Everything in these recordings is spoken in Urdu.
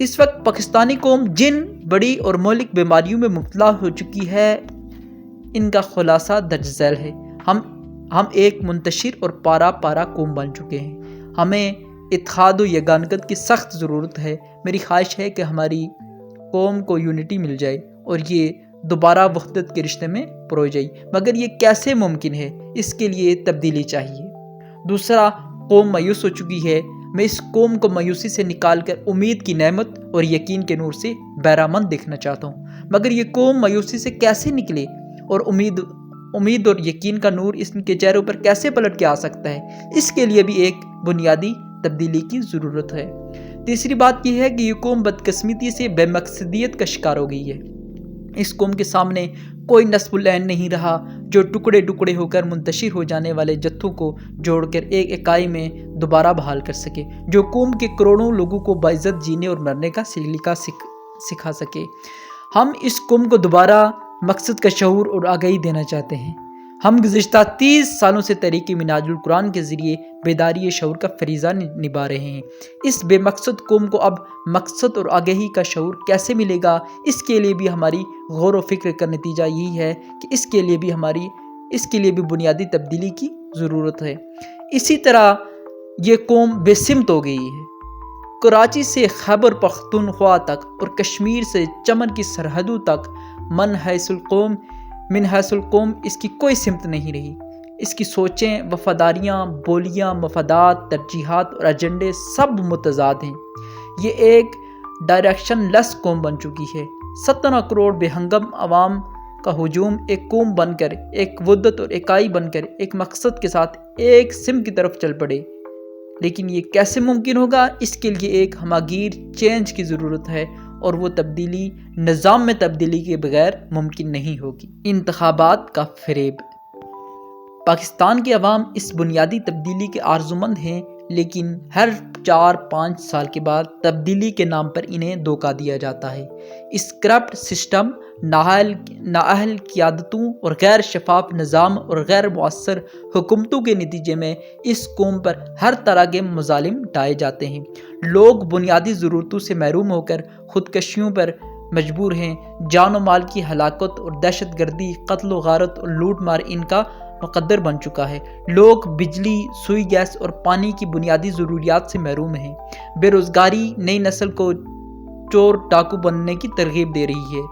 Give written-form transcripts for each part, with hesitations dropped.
اس وقت پاکستانی قوم جن بڑی اور مہلک بیماریوں میں مبتلا ہو چکی ہے، ان کا خلاصہ درج ذیل ہے۔ ہم ایک منتشر اور پارا پارا قوم بن چکے ہیں۔ ہمیں اتحاد و یگانگت کی سخت ضرورت ہے۔ میری خواہش ہے کہ ہماری قوم کو یونٹی مل جائے اور یہ دوبارہ وحدت کے رشتے میں پرو جائے، مگر یہ کیسے ممکن ہے؟ اس کے لیے تبدیلی چاہیے۔ دوسرا، قوم مایوس ہو چکی ہے۔ میں اس قوم کو مایوسی سے نکال کر امید کی نعمت اور یقین کے نور سے بہرامند دیکھنا چاہتا ہوں۔ مگر یہ قوم مایوسی سے کیسے نکلے اور امید اور یقین کا نور اس کے چہروں پر کیسے پلٹ کے آ سکتا ہے؟ اس کے لیے بھی ایک بنیادی تبدیلی کی ضرورت ہے۔ تیسری بات یہ ہے کہ یہ قوم بدقسمتی سے بے مقصدیت کا شکار ہو گئی ہے۔ اس قوم کے سامنے کوئی نصب العین نہیں رہا جو ٹکڑے ٹکڑے ہو کر منتشر ہو جانے والے جتھوں کو جوڑ کر ایک اکائی میں دوبارہ بحال کر سکے، جو قوم کے کروڑوں لوگوں کو باعزت جینے اور مرنے کا سلیقہ سکھا سکے۔ ہم اس قوم کو دوبارہ مقصد کا شعور اور آگاہی دینا چاہتے ہیں۔ ہم گزشتہ 30 سالوں سے تحریک منہاج القرآن کے ذریعے بیداری شعور کا فریضہ نبھا رہے ہیں۔ اس بے مقصد قوم کو اب مقصد اور آگاہی کا شعور کیسے ملے گا؟ اس کے لیے بھی ہماری غور و فکر کا نتیجہ یہی ہے کہ اس کے لیے بھی بنیادی تبدیلی کی ضرورت ہے۔ اسی طرح یہ قوم بے سمت ہو گئی ہے۔ کراچی سے خیبر پختونخوا تک اور کشمیر سے چمن کی سرحدوں تک من حیث القوم اس کی کوئی سمت نہیں رہی۔ اس کی سوچیں، وفاداریاں، بولیاں، مفادات، ترجیحات اور ایجنڈے سب متضاد ہیں۔ یہ ایک ڈائریکشن لیس قوم بن چکی ہے۔ 17 کروڑ بے ہنگم عوام کا ہجوم ایک قوم بن کر، ایک وحدت اور اکائی بن کر ایک مقصد کے ساتھ ایک سمت کی طرف چل پڑے۔ لیکن یہ کیسے ممکن ہوگا؟ اس کے لیے ایک ہماگیر چینج کی ضرورت ہے اور وہ تبدیلی نظام میں تبدیلی کے بغیر ممکن نہیں ہوگی۔ انتخابات کا فریب۔ پاکستان کے عوام اس بنیادی تبدیلی کے آرزومند ہیں، لیکن ہر 4-5 سال کے بعد تبدیلی کے نام پر انہیں دھوکہ دیا جاتا ہے۔ اس کرپٹ سسٹم، نااہل قیادتوں اور غیر شفاف نظام اور غیر مؤثر حکومتوں کے نتیجے میں اس قوم پر ہر طرح کے مظالم ڈھائے جاتے ہیں۔ لوگ بنیادی ضرورتوں سے محروم ہو کر خودکشیوں پر مجبور ہیں۔ جان و مال کی ہلاکت اور دہشت گردی، قتل و غارت اور لوٹ مار ان کا مقدر بن چکا ہے۔ لوگ بجلی، سوئی گیس اور پانی کی بنیادی ضروریات سے محروم ہیں۔ بے روزگاری نئی نسل کو چور ڈاکو بننے کی ترغیب دے رہی ہے۔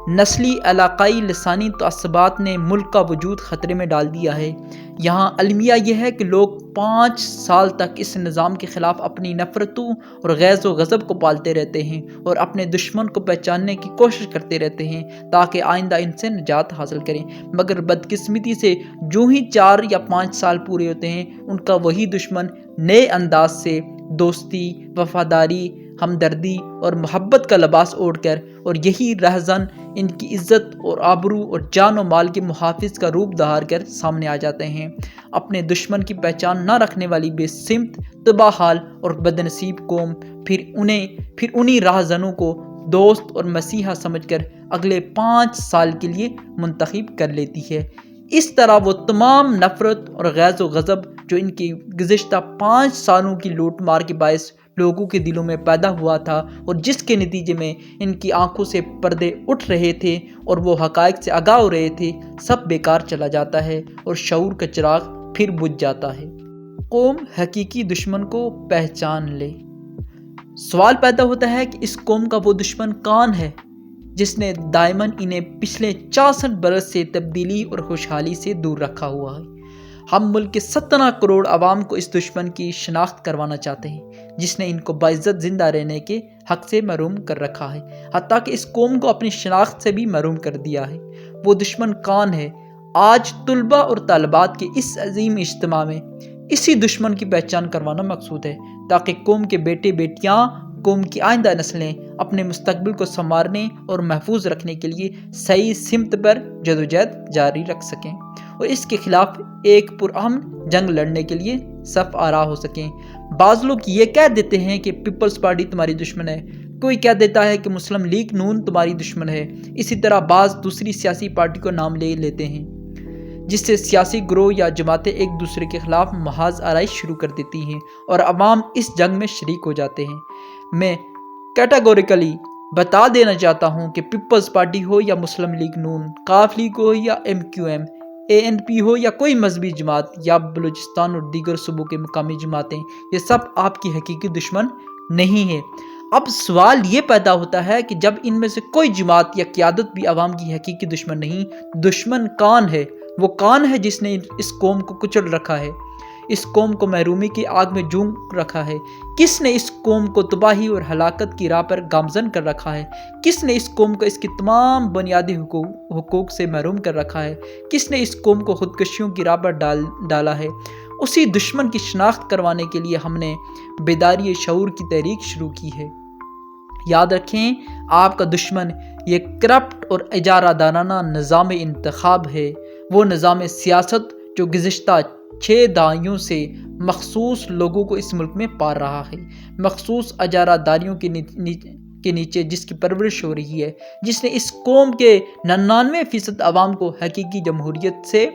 نسلی، علاقائی، لسانی تعصبات نے ملک کا وجود خطرے میں ڈال دیا ہے۔ یہاں المیہ یہ ہے کہ لوگ 5 سال تک اس نظام کے خلاف اپنی نفرتوں اور غیظ و غضب کو پالتے رہتے ہیں اور اپنے دشمن کو پہچاننے کی کوشش کرتے رہتے ہیں تاکہ آئندہ ان سے نجات حاصل کریں، مگر بدقسمتی سے جو ہی 4 یا 5 سال پورے ہوتے ہیں، ان کا وہی دشمن نئے انداز سے دوستی، وفاداری، ہمدردی اور محبت کا لباس اوڑھ کر اور یہی رہزن ان کی عزت اور آبرو اور جان و مال کے محافظ کا روپ دھار کر سامنے آ جاتے ہیں۔ اپنے دشمن کی پہچان نہ رکھنے والی بے سمت، تباہ حال اور بدنصیب قوم پھر انہی رہزنوں کو دوست اور مسیحا سمجھ کر اگلے 5 سال کے لیے منتخب کر لیتی ہے۔ اس طرح وہ تمام نفرت اور غیظ و غضب جو ان کی گزشتہ 5 سالوں کی لوٹ مار کے باعث لوگوں کے دلوں میں پیدا ہوا تھا اور جس کے نتیجے میں ان کی آنکھوں سے پردے اٹھ رہے تھے اور وہ حقائق سے آگاہ ہو رہے تھے، سب بیکار چلا جاتا ہے اور شعور کا چراغ پھر بجھ جاتا ہے۔ قوم حقیقی دشمن کو پہچان لے۔ سوال پیدا ہوتا ہے کہ اس قوم کا وہ دشمن کون ہے جس نے دائماً انہیں پچھلے 64 برس سے تبدیلی اور خوشحالی سے دور رکھا ہوا ہے؟ ہم ملک کے 17 کروڑ عوام کو اس دشمن کی شناخت کروانا چاہتے ہیں جس نے ان کو باعزت زندہ رہنے کے حق سے محروم کر رکھا ہے، حتیٰ کہ اس قوم کو اپنی شناخت سے بھی محروم کر دیا ہے۔ وہ دشمن کون ہے؟ آج طلباء اور طالبات کے اس عظیم اجتماع میں اسی دشمن کی پہچان کروانا مقصود ہے تاکہ قوم کے بیٹے بیٹیاں، قوم کی آئندہ نسلیں اپنے مستقبل کو سنوارنے اور محفوظ رکھنے کے لیے صحیح سمت پر جدوجہد جاری رکھ سکیں اور اس کے خلاف ایک پرامن جنگ لڑنے کے لیے صف آرا ہو سکیں۔ بعض لوگ یہ کہہ دیتے ہیں کہ پیپلز پارٹی تمہاری دشمن ہے، کوئی کہہ دیتا ہے کہ مسلم لیگ نون تمہاری دشمن ہے۔ اسی طرح بعض دوسری سیاسی پارٹی کو نام لے لیتے ہیں جس سے سیاسی گروہ یا جماعتیں ایک دوسرے کے خلاف محاذ آرائش شروع کر دیتی ہیں اور عوام اس جنگ میں شریک ہو جاتے ہیں۔ کیٹاگوریکلی بتا دینا چاہتا ہوں کہ پیپلز پارٹی ہو یا مسلم لیگ نون، کاف لیگ ہو یا MQM، ANP ہو یا کوئی مذہبی جماعت یا بلوچستان اور دیگر صوبوں کے مقامی جماعتیں، یہ سب آپ کی حقیقی دشمن نہیں ہیں۔ اب سوال یہ پیدا ہوتا ہے کہ جب ان میں سے کوئی جماعت یا قیادت بھی عوام کی حقیقی دشمن نہیں، دشمن کون ہے؟ وہ کون ہے جس نے اس قوم کو کچل رکھا ہے، اس قوم کو محرومی کی آگ میں جھونک رکھا ہے؟ کس نے اس قوم کو تباہی اور ہلاکت کی راہ پر گامزن کر رکھا ہے؟ کس نے اس قوم کو اس کی تمام بنیادی حقوق سے محروم کر رکھا ہے؟ کس نے اس قوم کو خودکشیوں کی راہ پر ڈالا ہے؟ اسی دشمن کی شناخت کروانے کے لیے ہم نے بیداری شعور کی تحریک شروع کی ہے۔ یاد رکھیں، آپ کا دشمن یہ کرپٹ اور اجارہ دارانہ نظام انتخاب ہے، وہ نظام سیاست جو گزشتہ 6 دہائیوں سے مخصوص لوگوں کو اس ملک میں پال رہا ہے، مخصوص اجارہ داریوں کے نیچے جس کی پرورش ہو رہی ہے، جس نے اس قوم کے 99% عوام کو حقیقی جمہوریت سے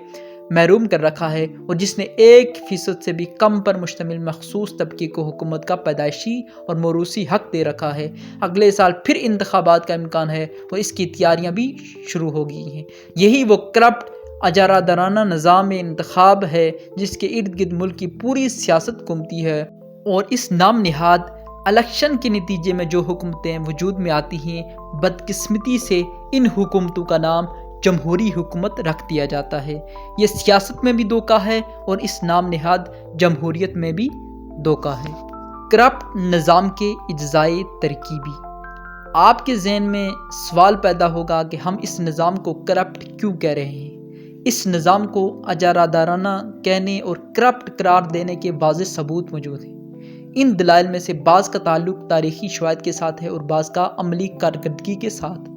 محروم کر رکھا ہے، اور جس نے 1% سے بھی کم پر مشتمل مخصوص طبقے کو حکومت کا پیدائشی اور موروثی حق دے رکھا ہے۔ اگلے سال پھر انتخابات کا امکان ہے اور اس کی تیاریاں بھی شروع ہو گئی ہیں۔ یہی وہ کرپٹ اجارہ دارانہ نظام انتخاب ہے جس کے ارد گرد ملک کی پوری سیاست گھومتی ہے، اور اس نام نہاد الیکشن کے نتیجے میں جو حکومتیں وجود میں آتی ہیں، بدقسمتی سے ان حکومتوں کا نام جمہوری حکومت رکھ دیا جاتا ہے۔ یہ سیاست میں بھی دھوکہ ہے اور اس نام نہاد جمہوریت میں بھی دھوکہ ہے۔ کرپٹ نظام کے اجزائے ترکیبی۔ آپ کے ذہن میں سوال پیدا ہوگا کہ ہم اس نظام کو کرپٹ کیوں کہہ رہے ہیں؟ اس نظام کو اجارہ دارانہ کہنے اور کرپٹ قرار دینے کے واضح ثبوت موجود ہیں۔ ان دلائل میں سے بعض کا تعلق تاریخی شواہد کے ساتھ ہے اور بعض کا عملی کارکردگی کے ساتھ۔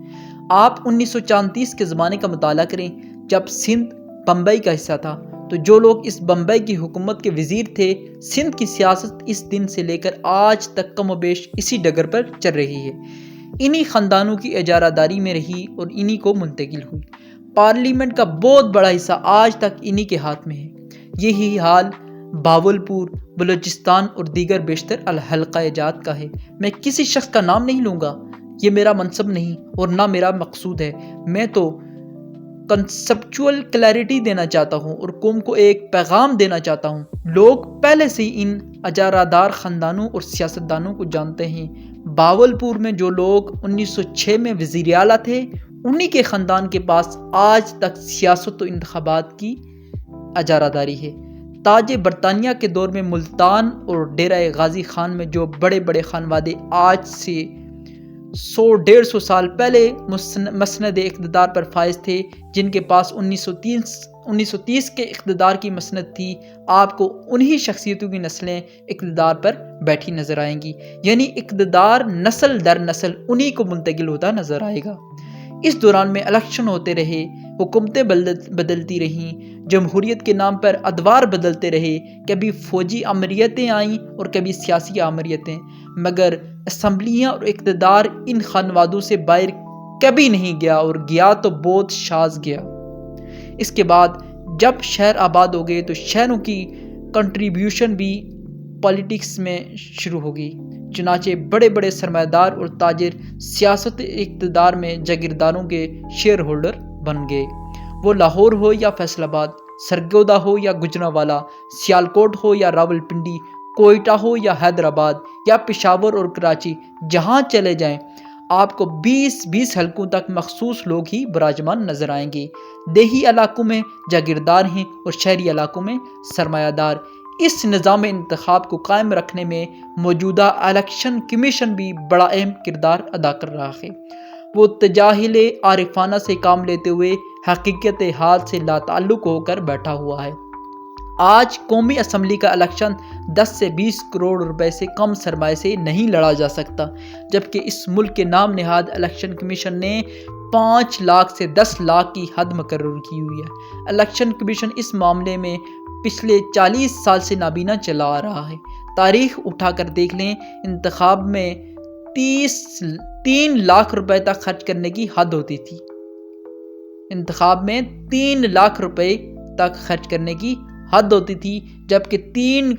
آپ 1934 کے زمانے کا مطالعہ کریں، جب سندھ بمبئی کا حصہ تھا، تو جو لوگ اس بمبئی کی حکومت کے وزیر تھے، سندھ کی سیاست اس دن سے لے کر آج تک کم و بیش اسی ڈگر پر چل رہی ہے، انہی خاندانوں کی اجارہ داری میں رہی اور انہی کو منتقل ہوئی۔ پارلیمنٹ کا بہت بڑا حصہ آج تک انہی کے ہاتھ میں ہے۔ یہی حال بہاولپور، بلوچستان اور دیگر بیشتر الحلقہ جات کا ہے۔ میں کسی شخص کا نام نہیں لوں گا، یہ میرا منصب نہیں اور نہ میرا مقصود ہے۔ میں تو کنسپچول کلیئرٹی دینا چاہتا ہوں اور قوم کو ایک پیغام دینا چاہتا ہوں۔ لوگ پہلے سے ہی ان اجارہ دار خاندانوں اور سیاستدانوں کو جانتے ہیں۔ بہاولپور میں جو لوگ 1906 میں وزیر اعلیٰ تھے، انہی کے خاندان کے پاس آج تک سیاست و انتخابات کی اجارہ داری ہے۔ تاج برطانیہ کے دور میں ملتان اور ڈیرہ غازی خان میں جو بڑے بڑے خانوادے آج سے 100-150 سال پہلے مسند اقتدار پر فائز تھے، جن کے پاس 1930 کے اقتدار کی مسند تھی، آپ کو انہی شخصیتوں کی نسلیں اقتدار پر بیٹھی نظر آئیں گی، یعنی اقتدار نسل در نسل انہی کو منتقل ہوتا نظر آئے گا۔ اس دوران میں الیکشن ہوتے رہے، حکومتیں بدلتی رہیں، جمہوریت کے نام پر ادوار بدلتے رہے، کبھی فوجی آمریتیں آئیں اور کبھی سیاسی آمریتیں، مگر اسمبلیاں اور اقتدار ان خانوادوں سے باہر کبھی نہیں گیا، اور گیا تو بہت شاذ گیا۔ اس کے بعد جب شہر آباد ہو گئے تو شہروں کی کنٹریبیوشن بھی پالیٹکس میں شروع ہو گئی، چنانچہ بڑے بڑے سرمایہ دار اور تاجر سیاست اقتدار میں جاگیرداروں کے شیئر ہولڈر بن گئے۔ وہ لاہور ہو یا فیصل آباد، سرگودا ہو یا گجرانوالہ، سیالکوٹ ہو یا راولپنڈی، کوئٹہ ہو یا حیدرآباد یا پشاور اور کراچی، جہاں چلے جائیں آپ کو 20 حلقوں تک مخصوص لوگ ہی براجمان نظر آئیں گے۔ دیہی علاقوں میں جاگیردار ہیں اور شہری علاقوں میں سرمایہ دار۔ اس نظام انتخاب کو قائم رکھنے میں موجودہ الیکشن کمیشن بھی بڑا اہم کردار ادا کر رہا ہے۔ وہ تجاہل عارفانہ سے کام لیتے ہوئے حقیقت حال سے لا تعلق ہو کر بیٹھا ہوا ہے۔ آج قومی اسمبلی کا الیکشن 10 سے 20 کروڑ روپے سے کم سرمایہ سے نہیں لڑا جا سکتا، جبکہ اس ملک کے نام نہاد الیکشن کمیشن نے 5 لاکھ سے 10 لاکھ کی حد مقرر کی ہوئی ہے۔ الیکشن کمیشن اس معاملے میں پچھلے 40 سال سے نابینا چلا آ رہا ہے۔ تاریخ اٹھا کر دیکھ لیں، انتخاب میں 3 لاکھ روپے تک خرچ کرنے کی حد ہوتی تھی۔ انتخاب میں 3 لاکھ روپے تک خرچ کرنے کی حد ہوتی تھی، جبکہ 3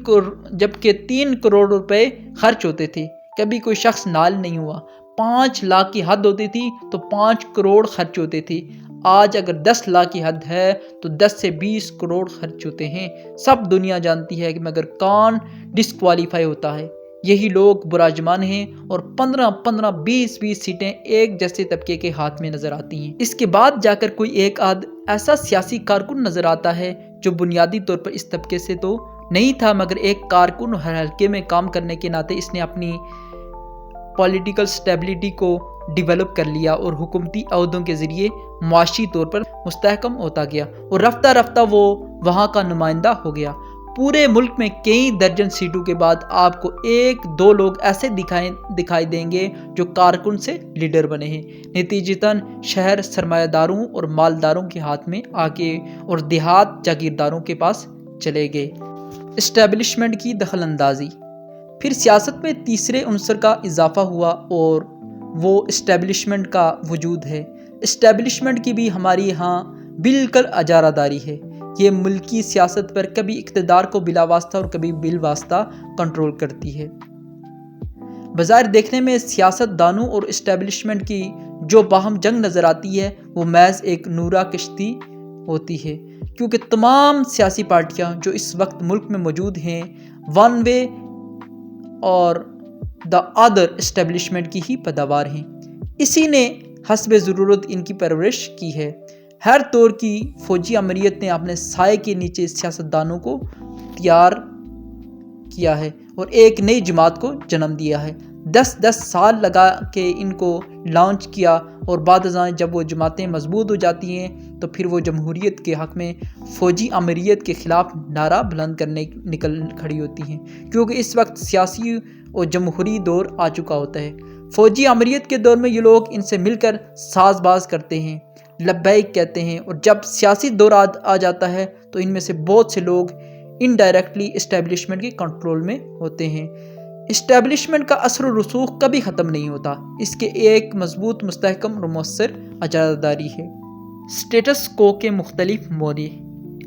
کروڑ روپے خرچ ہوتے تھے۔ کبھی کوئی شخص نال نہیں ہوا۔ 5 لاکھ کی حد ہوتی تھی تو 5 کروڑ خرچ ہوتے تھے۔ آج اگر 10 لاکھ کی حد ہے تو 10 سے 20 کروڑ خرچ ہوتے ہیں۔ سب دنیا جانتی ہے کہ مگر کون ڈسکوالیفائی ہوتا ہے؟ یہی لوگ براجمان ہیں اور 15 20 سیٹیں ایک جیسے طبقے کے ہاتھ میں نظر آتی ہیں۔ اس کے بعد جا کر کوئی ایک آدھ ایسا سیاسی کارکن نظر آتا ہے جو بنیادی طور پر اس طبقے سے تو نہیں تھا، مگر ایک کارکن ہر حلقے میں کام کرنے کے ناطے اس نے اپنی پولیٹیکل سٹیبلٹی کو ڈیولپ کر لیا اور حکومتی عہدوں کے ذریعے معاشی طور پر مستحکم ہوتا گیا اور رفتہ رفتہ وہ وہاں کا نمائندہ ہو گیا۔ پورے ملک میں کئی درجن سیٹوں کے بعد آپ کو 1-2 لوگ ایسے دکھائی دیں گے جو کارکن سے لیڈر بنے ہیں۔ نتیجتاً شہر سرمایہ داروں اور مالداروں کے ہاتھ میں آ کے اور دیہات جاگیرداروں کے پاس چلے گئے۔ اسٹیبلشمنٹ کی دخل اندازی۔ پھر سیاست میں تیسرے عنصر کا اضافہ ہوا اور وہ اسٹیبلشمنٹ کا وجود ہے۔ اسٹیبلشمنٹ کی بھی ہماری یہاں بالکل اجارہ داری ہے۔ یہ ملکی سیاست پر کبھی اقتدار کو بلا واسطہ اور کبھی بالواسطہ کنٹرول کرتی ہے۔ بظاہر دیکھنے میں سیاست دانوں اور اسٹیبلشمنٹ کی جو باہم جنگ نظر آتی ہے وہ محض ایک نورا کشتی ہوتی ہے، کیونکہ تمام سیاسی پارٹیاں جو اس وقت ملک میں موجود ہیں ون وے اور دا ادر اسٹیبلشمنٹ کی ہی پیداوار ہیں۔ اسی نے حسب ضرورت ان کی پرورش کی ہے۔ ہر دور کی فوجی امریت نے اپنے سائے کے نیچے سیاستدانوں کو تیار کیا ہے اور ایک نئی جماعت کو جنم دیا ہے۔ 10 سال لگا کے ان کو لانچ کیا اور بعد ازاں جب وہ جماعتیں مضبوط ہو جاتی ہیں تو پھر وہ جمہوریت کے حق میں فوجی امریت کے خلاف نعرہ بلند کرنے نکل کھڑی ہوتی ہیں، کیونکہ اس وقت سیاسی اور جمہوری دور آ چکا ہوتا ہے۔ فوجی امریت کے دور میں یہ لوگ ان سے مل کر ساز باز کرتے ہیں، لبیک کہتے ہیں، اور جب سیاسی دور آ جاتا ہے تو ان میں سے بہت سے لوگ انڈائریکٹلی اسٹیبلشمنٹ کے کنٹرول میں ہوتے ہیں۔ اسٹیبلشمنٹ کا اثر و رسوخ کبھی ختم نہیں ہوتا، اس کے ایک مضبوط مستحکم اور مؤثر اجارہ داری ہے۔ سٹیٹس کو کے مختلف مورے،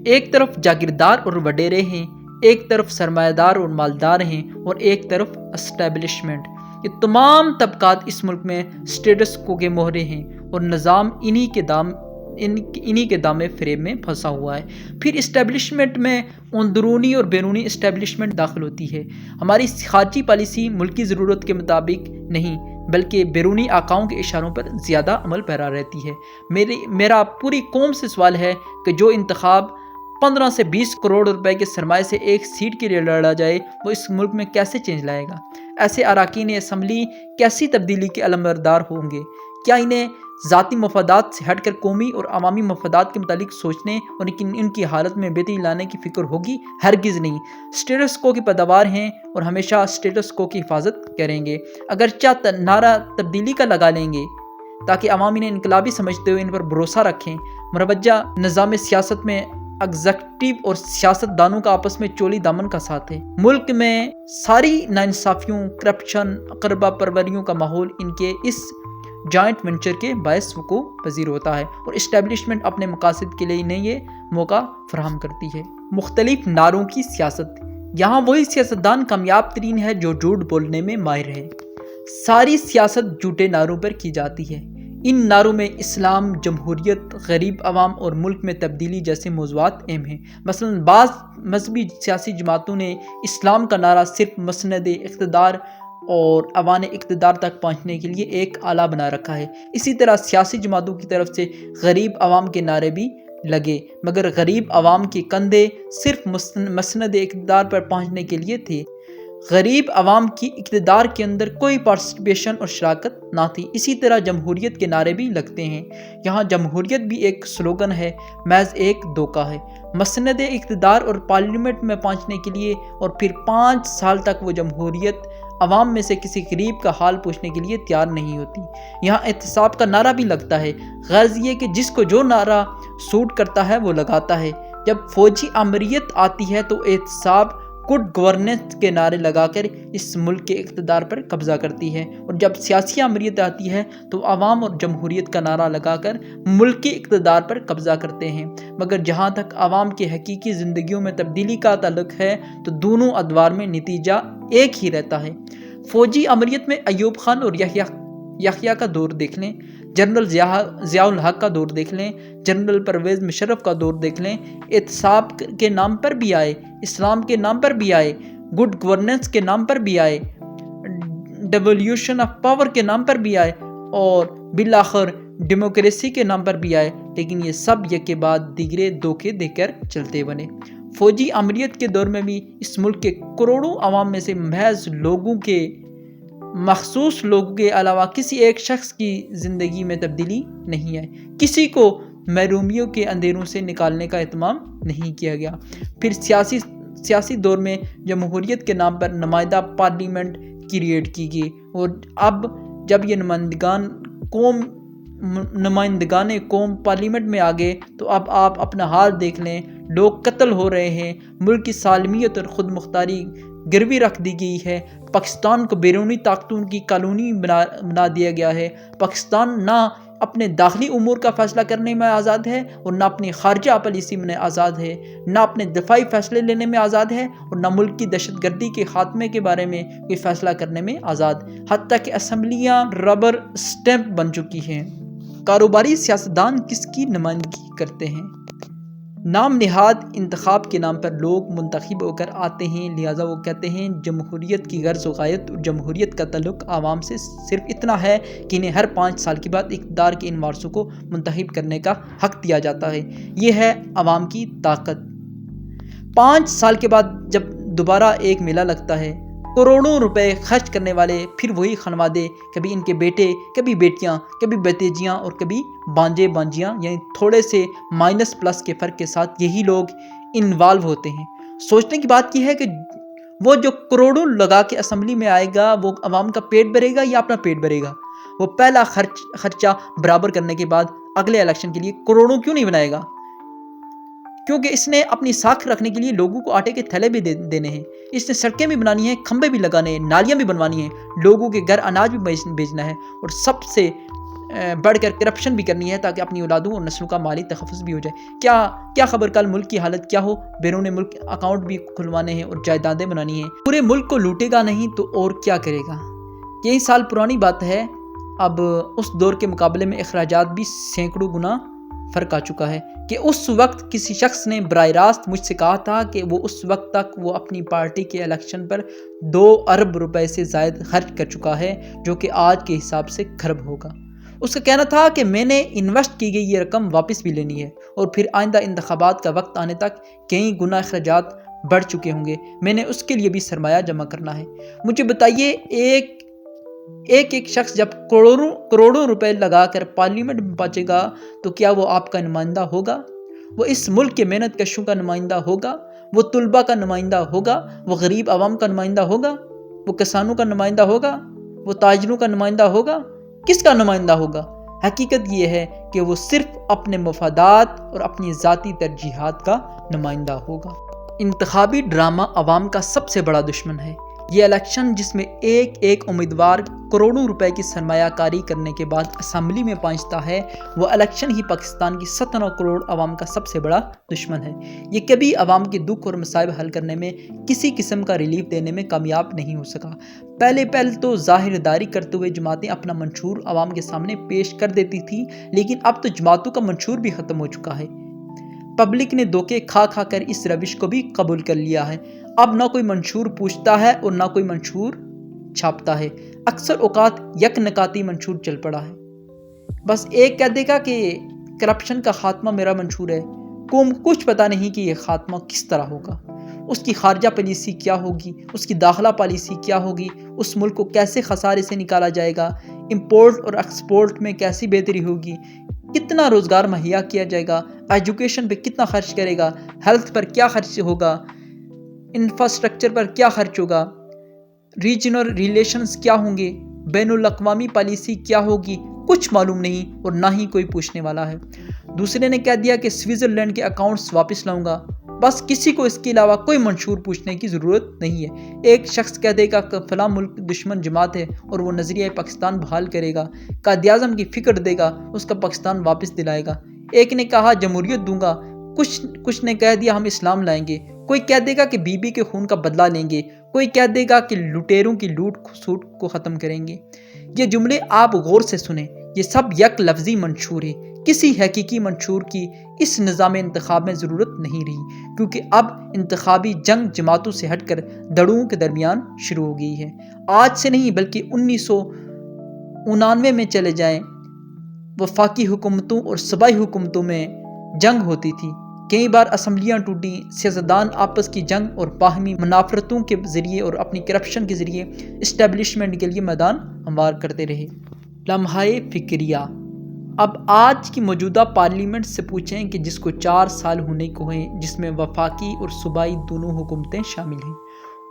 ایک طرف جاگیردار اور وڈیرے ہیں، ایک طرف سرمایہ دار اور مالدار ہیں اور ایک طرف اسٹیبلشمنٹ۔ یہ تمام طبقات اس ملک میں سٹیٹس کو کے مہرے ہیں اور نظام انہی کے دامے فریب میں پھنسا ہوا ہے۔ پھر اسٹیبلشمنٹ میں اندرونی اور بیرونی اسٹیبلشمنٹ داخل ہوتی ہے۔ ہماری خارجی پالیسی ملکی ضرورت کے مطابق نہیں بلکہ بیرونی آقاؤں کے اشاروں پر زیادہ عمل پیرا رہتی ہے۔ میرا پوری قوم سے سوال ہے کہ جو انتخاب 15 سے 20 کروڑ روپے کے سرمایے سے ایک سیٹ کے لیے لڑا جائے وہ اس ملک میں کیسے چینج لائے گا؟ ایسے اراکین اسمبلی کیسی تبدیلی کے علمبردار ہوں گے؟ کیا انہیں ذاتی مفادات سے ہٹ کر قومی اور عوامی مفادات کے متعلق سوچنے اور ان کی حالت میں بہتری لانے کی فکر ہوگی؟ ہرگز نہیں۔ سٹیٹس کو کی پیداوار ہیں اور ہمیشہ سٹیٹس کو کی حفاظت کریں گے، اگرچہ نعرہ تبدیلی کا لگا لیں گے تاکہ عوام انہیں انقلابی سمجھتے ہوئے ان پر بھروسہ رکھیں۔ مروجہ نظام سیاست میں ایگزیکٹو اور سیاست دانوں کا آپس میں چولی دامن کا ساتھ ہے۔ ملک میں ساری ناانصافیوں، کرپشن، اقربا پروریوں کا ماحول ان کے اس جوائنٹ وینچر کے باعث وقوع پذیر ہوتا ہے اور اسٹیبلشمنٹ اپنے مقاصد کے لیے انہیں یہ موقع فراہم کرتی ہے۔ مختلف نعروں کی سیاست۔ یہاں وہی سیاستدان کامیاب ترین ہے جو جھوٹ بولنے میں ماہر ہے۔ ساری سیاست جھوٹے نعروں پر کی جاتی ہے۔ ان نعروں میں اسلام، جمہوریت، غریب عوام اور ملک میں تبدیلی جیسے موضوعات اہم ہیں۔ مثلاً بعض مذہبی سیاسی جماعتوں نے اسلام کا نعرہ صرف مسند اقتدار اور اوان اقتدار تک پہنچنے کے لیے ایک آلہ بنا رکھا ہے۔ اسی طرح سیاسی جماعتوں کی طرف سے غریب عوام کے نعرے بھی لگے، مگر غریب عوام کے کندھے صرف مسند اقتدار پر پہنچنے کے لیے تھے۔ غریب عوام کی اقتدار کے اندر کوئی پارٹیسپیشن اور شراکت نہ تھی۔ اسی طرح جمہوریت کے نعرے بھی لگتے ہیں۔ یہاں جمہوریت بھی ایک سلوگن ہے، محض ایک دھوکہ ہے۔ مسند اقتدار اور پارلیمنٹ میں پہنچنے کے لیے اور پھر 5 سال تک وہ جمہوریت عوام میں سے کسی غریب کا حال پوچھنے کے لیے تیار نہیں ہوتی۔ یہاں احتساب کا نعرہ بھی لگتا ہے، غرض یہ کہ جس کو جو نعرہ سوٹ کرتا ہے وہ لگاتا ہے۔ جب فوجی امریت آتی ہے تو احتساب گڈ گورننس کے نعرے لگا کر اس ملک کے اقتدار پر قبضہ کرتی ہے، اور جب سیاسی امریت آتی ہے تو عوام اور جمہوریت کا نعرہ لگا کر ملکی اقتدار پر قبضہ کرتے ہیں۔ مگر جہاں تک عوام کی حقیقی زندگیوں میں تبدیلی کا تعلق ہے تو دونوں ادوار میں نتیجہ ایک ہی رہتا ہے۔ فوجی امریت میں ایوب خان اور یحییٰ کا دور دیکھ لیں، جنرل ضیاء الحق کا دور دیکھ لیں، جنرل پرویز مشرف کا دور دیکھ لیں، احتساب کے نام پر بھی آئے، اسلام کے نام پر بھی آئے، گڈ گورننس کے نام پر بھی آئے، ڈیولیوشن آف پاور کے نام پر بھی آئے، اور بالآخر ڈیموکریسی کے نام پر بھی آئے، لیکن یہ سب یک کے بعد دیگرے دھوکے دے کر چلتے بنے۔ فوجی امریت کے دور میں بھی اس ملک کے کروڑوں عوام میں سے محض مخصوص لوگوں کے علاوہ کسی ایک شخص کی زندگی میں تبدیلی نہیں آئی، کسی کو محرومیوں کے اندھیروں سے نکالنے کا اہتمام نہیں کیا گیا۔ پھر سیاسی دور میں جمہوریت کے نام پر نمائندہ پارلیمنٹ کریٹ کی گئی، اور اب جب یہ نمائندگان قوم پارلیمنٹ میں آ گئے تو اب آپ اپنا حال دیکھ لیں، لوگ قتل ہو رہے ہیں، ملک کی سالمیت اور خود مختاری گروی رکھ دی گئی ہے، پاکستان کو بیرونی طاقتوں کی کالونی بنا دیا گیا ہے، پاکستان نہ اپنے داخلی امور کا فیصلہ کرنے میں آزاد ہے اور نہ اپنی خارجہ پالیسی میں آزاد ہے، نہ اپنے دفاعی فیصلے لینے میں آزاد ہے، اور نہ ملک کی دہشت گردی کے خاتمے کے بارے میں کوئی فیصلہ کرنے میں آزاد، حتیٰ کہ اسمبلیاں ربر سٹیمپ بن چکی ہیں۔ کاروباری سیاستدان کس کی نمائندگی کرتے ہیں؟ نام نہاد انتخاب کے نام پر لوگ منتخب ہو کر آتے ہیں، لہٰذا وہ کہتے ہیں جمہوریت کی غرض و غایت اور جمہوریت کا تعلق عوام سے صرف اتنا ہے کہ انہیں ہر 5 سال کے بعد اقتدار کے ان وارثوں کو منتخب کرنے کا حق دیا جاتا ہے۔ یہ ہے عوام کی طاقت۔ 5 سال کے بعد جب دوبارہ ایک میلہ لگتا ہے، کروڑوں روپے خرچ کرنے والے پھر وہی خانوادے، کبھی ان کے بیٹے، کبھی بیٹیاں، کبھی بھتیجیاں اور کبھی بانجے بانجیاں، یعنی تھوڑے سے مائنس پلس کے فرق کے ساتھ یہی لوگ انوالو ہوتے ہیں۔ سوچنے کی بات یہ ہے کہ وہ جو کروڑوں لگا کے اسمبلی میں آئے گا وہ عوام کا پیٹ بھرے گا یا اپنا پیٹ بھرے گا؟ وہ پہلا خرچہ برابر کرنے کے بعد اگلے الیکشن کے لیے کروڑوں کیوں نہیں بنائے گا؟ کیونکہ اس نے اپنی ساکھ رکھنے کے لیے لوگوں کو آٹے کے تھیلے بھی دینے ہیں، اس نے سڑکیں بھی بنانی ہیں، کھمبے بھی لگانے ہیں، نالیاں بھی بنوانی ہیں، لوگوں کے گھر اناج بھی بیچنا ہے، اور سب سے بڑھ کر کرپشن بھی کرنی ہے تاکہ اپنی اولادوں اور نسلوں کا مالی تحفظ بھی ہو جائے۔ کیا خبر کل ملک کی حالت کیا ہو، بیرون ملک اکاؤنٹ بھی کھلوانے ہیں اور جائیدادیں بنانی ہیں۔ پورے ملک کو لوٹے گا نہیں تو اور کیا کرے گا؟ کئی سال پرانی بات ہے، اب اس دور کے مقابلے میں اخراجات بھی سینکڑوں گنا فرق آ چکا ہے کہ اس وقت کسی شخص نے براہ راست مجھ سے کہا تھا کہ وہ اس وقت تک وہ اپنی پارٹی کے الیکشن پر 2 ارب روپے سے زائد خرچ کر چکا ہے، جو کہ آج کے حساب سے کھرب ہوگا۔ اس کا کہنا تھا کہ میں نے انویسٹ کی گئی یہ رقم واپس بھی لینی ہے، اور پھر آئندہ انتخابات کا وقت آنے تک کئی گنا اخراجات بڑھ چکے ہوں گے، میں نے اس کے لیے بھی سرمایہ جمع کرنا ہے۔ مجھے بتائیے، ایک شخص جب کروڑوں روپے لگا کر پارلیمنٹ میں پہنچے گا تو کیا وہ آپ کا نمائندہ ہوگا؟ وہ اس ملک کے محنت کشوں کا نمائندہ ہوگا؟ وہ طلباء کا نمائندہ ہوگا؟ وہ غریب عوام کا نمائندہ ہوگا؟ وہ کسانوں کا نمائندہ ہوگا؟ وہ تاجروں کا نمائندہ ہوگا؟ کس کا نمائندہ ہوگا؟ حقیقت یہ ہے کہ وہ صرف اپنے مفادات اور اپنی ذاتی ترجیحات کا نمائندہ ہوگا۔ انتخابی ڈرامہ عوام کا سب سے بڑا دشمن ہے۔ یہ الیکشن جس میں ایک امیدوار کروڑوں روپے کی سرمایہ کاری کرنے کے بعد اسمبلی میں پہنچتا ہے، وہ الیکشن ہی پاکستان کی 17 کروڑ عوام کا سب سے بڑا دشمن ہے۔ یہ کبھی عوام کے دکھ اور مصائب حل کرنے میں، کسی قسم کا ریلیف دینے میں کامیاب نہیں ہو سکا۔ پہلے تو ظاہر داری کرتے ہوئے جماعتیں اپنا منشور عوام کے سامنے پیش کر دیتی تھیں، لیکن اب تو جماعتوں کا منشور بھی ختم ہو چکا ہے۔ پبلک نے دھوکے کھا کر اس روش کو بھی قبول کر لیا ہے۔ اب نہ کوئی منشور پوچھتا ہے اور نہ کوئی منشور چھاپتا ہے، اکثر اوقات یک نکاتی منشور چل پڑا ہے۔ بس ایک کہہ دے گا کہ کرپشن کا خاتمہ میرا منشور ہے، قوم کو کچھ پتہ نہیں کہ یہ خاتمہ کس طرح ہوگا، اس کی خارجہ پالیسی کیا ہوگی، اس کی داخلہ پالیسی کیا ہوگی، اس ملک کو کیسے خسارے سے نکالا جائے گا، امپورٹ اور ایکسپورٹ میں کیسی بہتری ہوگی، کتنا روزگار مہیا کیا جائے گا، ایجوکیشن پہ کتنا خرچ کرے گا، ہیلتھ پر کیا خرچ ہوگا، انفراسٹرکچر پر کیا خرچ ہوگا، ریجنل ریلیشنز کیا ہوں گے، بین الاقوامی پالیسی کیا ہوگی، کچھ معلوم نہیں اور نہ ہی کوئی پوچھنے والا ہے۔ دوسرے نے کہہ دیا کہ سوئٹزرلینڈ کے اکاؤنٹس واپس لاؤں گا، بس کسی کو اس کے علاوہ کوئی منشور پوچھنے کی ضرورت نہیں ہے۔ ایک شخص کہہ دے گا کہ فلاں ملک دشمن جماعت ہے اور وہ نظریہ پاکستان بحال کرے گا، قائد اعظم کی فکر دے گا، اس کا پاکستان واپس دلائے گا۔ ایک نے کہا جمہوریت دوں گا، کچھ نے کہہ دیا ہم اسلام لائیں گے، کوئی کہہ دے گا کہ بی بی کے خون کا بدلہ لیں گے، کوئی کہہ دے گا کہ لٹیروں کی لوٹ کھسوٹ کو ختم کریں گے۔ یہ جملے آپ غور سے سنیں، یہ سب یک لفظی منشور ہے۔ کسی حقیقی منشور کی اس نظام انتخاب میں ضرورت نہیں رہی، کیونکہ اب انتخابی جنگ جماعتوں سے ہٹ کر دڑوں کے درمیان شروع ہو گئی ہے۔ آج سے نہیں بلکہ 1999 میں چلے جائیں، وفاقی حکومتوں اور صوبائی حکومتوں میں جنگ ہوتی تھی، کئی بار اسمبلیاں ٹوٹیں، سیاستدان آپس کی جنگ اور باہمی منافرتوں کے ذریعے اور اپنی کرپشن کے ذریعے اسٹیبلشمنٹ کے لیے میدان ہموار کرتے رہے۔ لمحہ فکریہ۔ اب آج کی موجودہ پارلیمنٹ سے پوچھیں کہ جس کو 4 سال ہونے کو ہیں، جس میں وفاقی اور صوبائی دونوں حکومتیں شامل ہیں،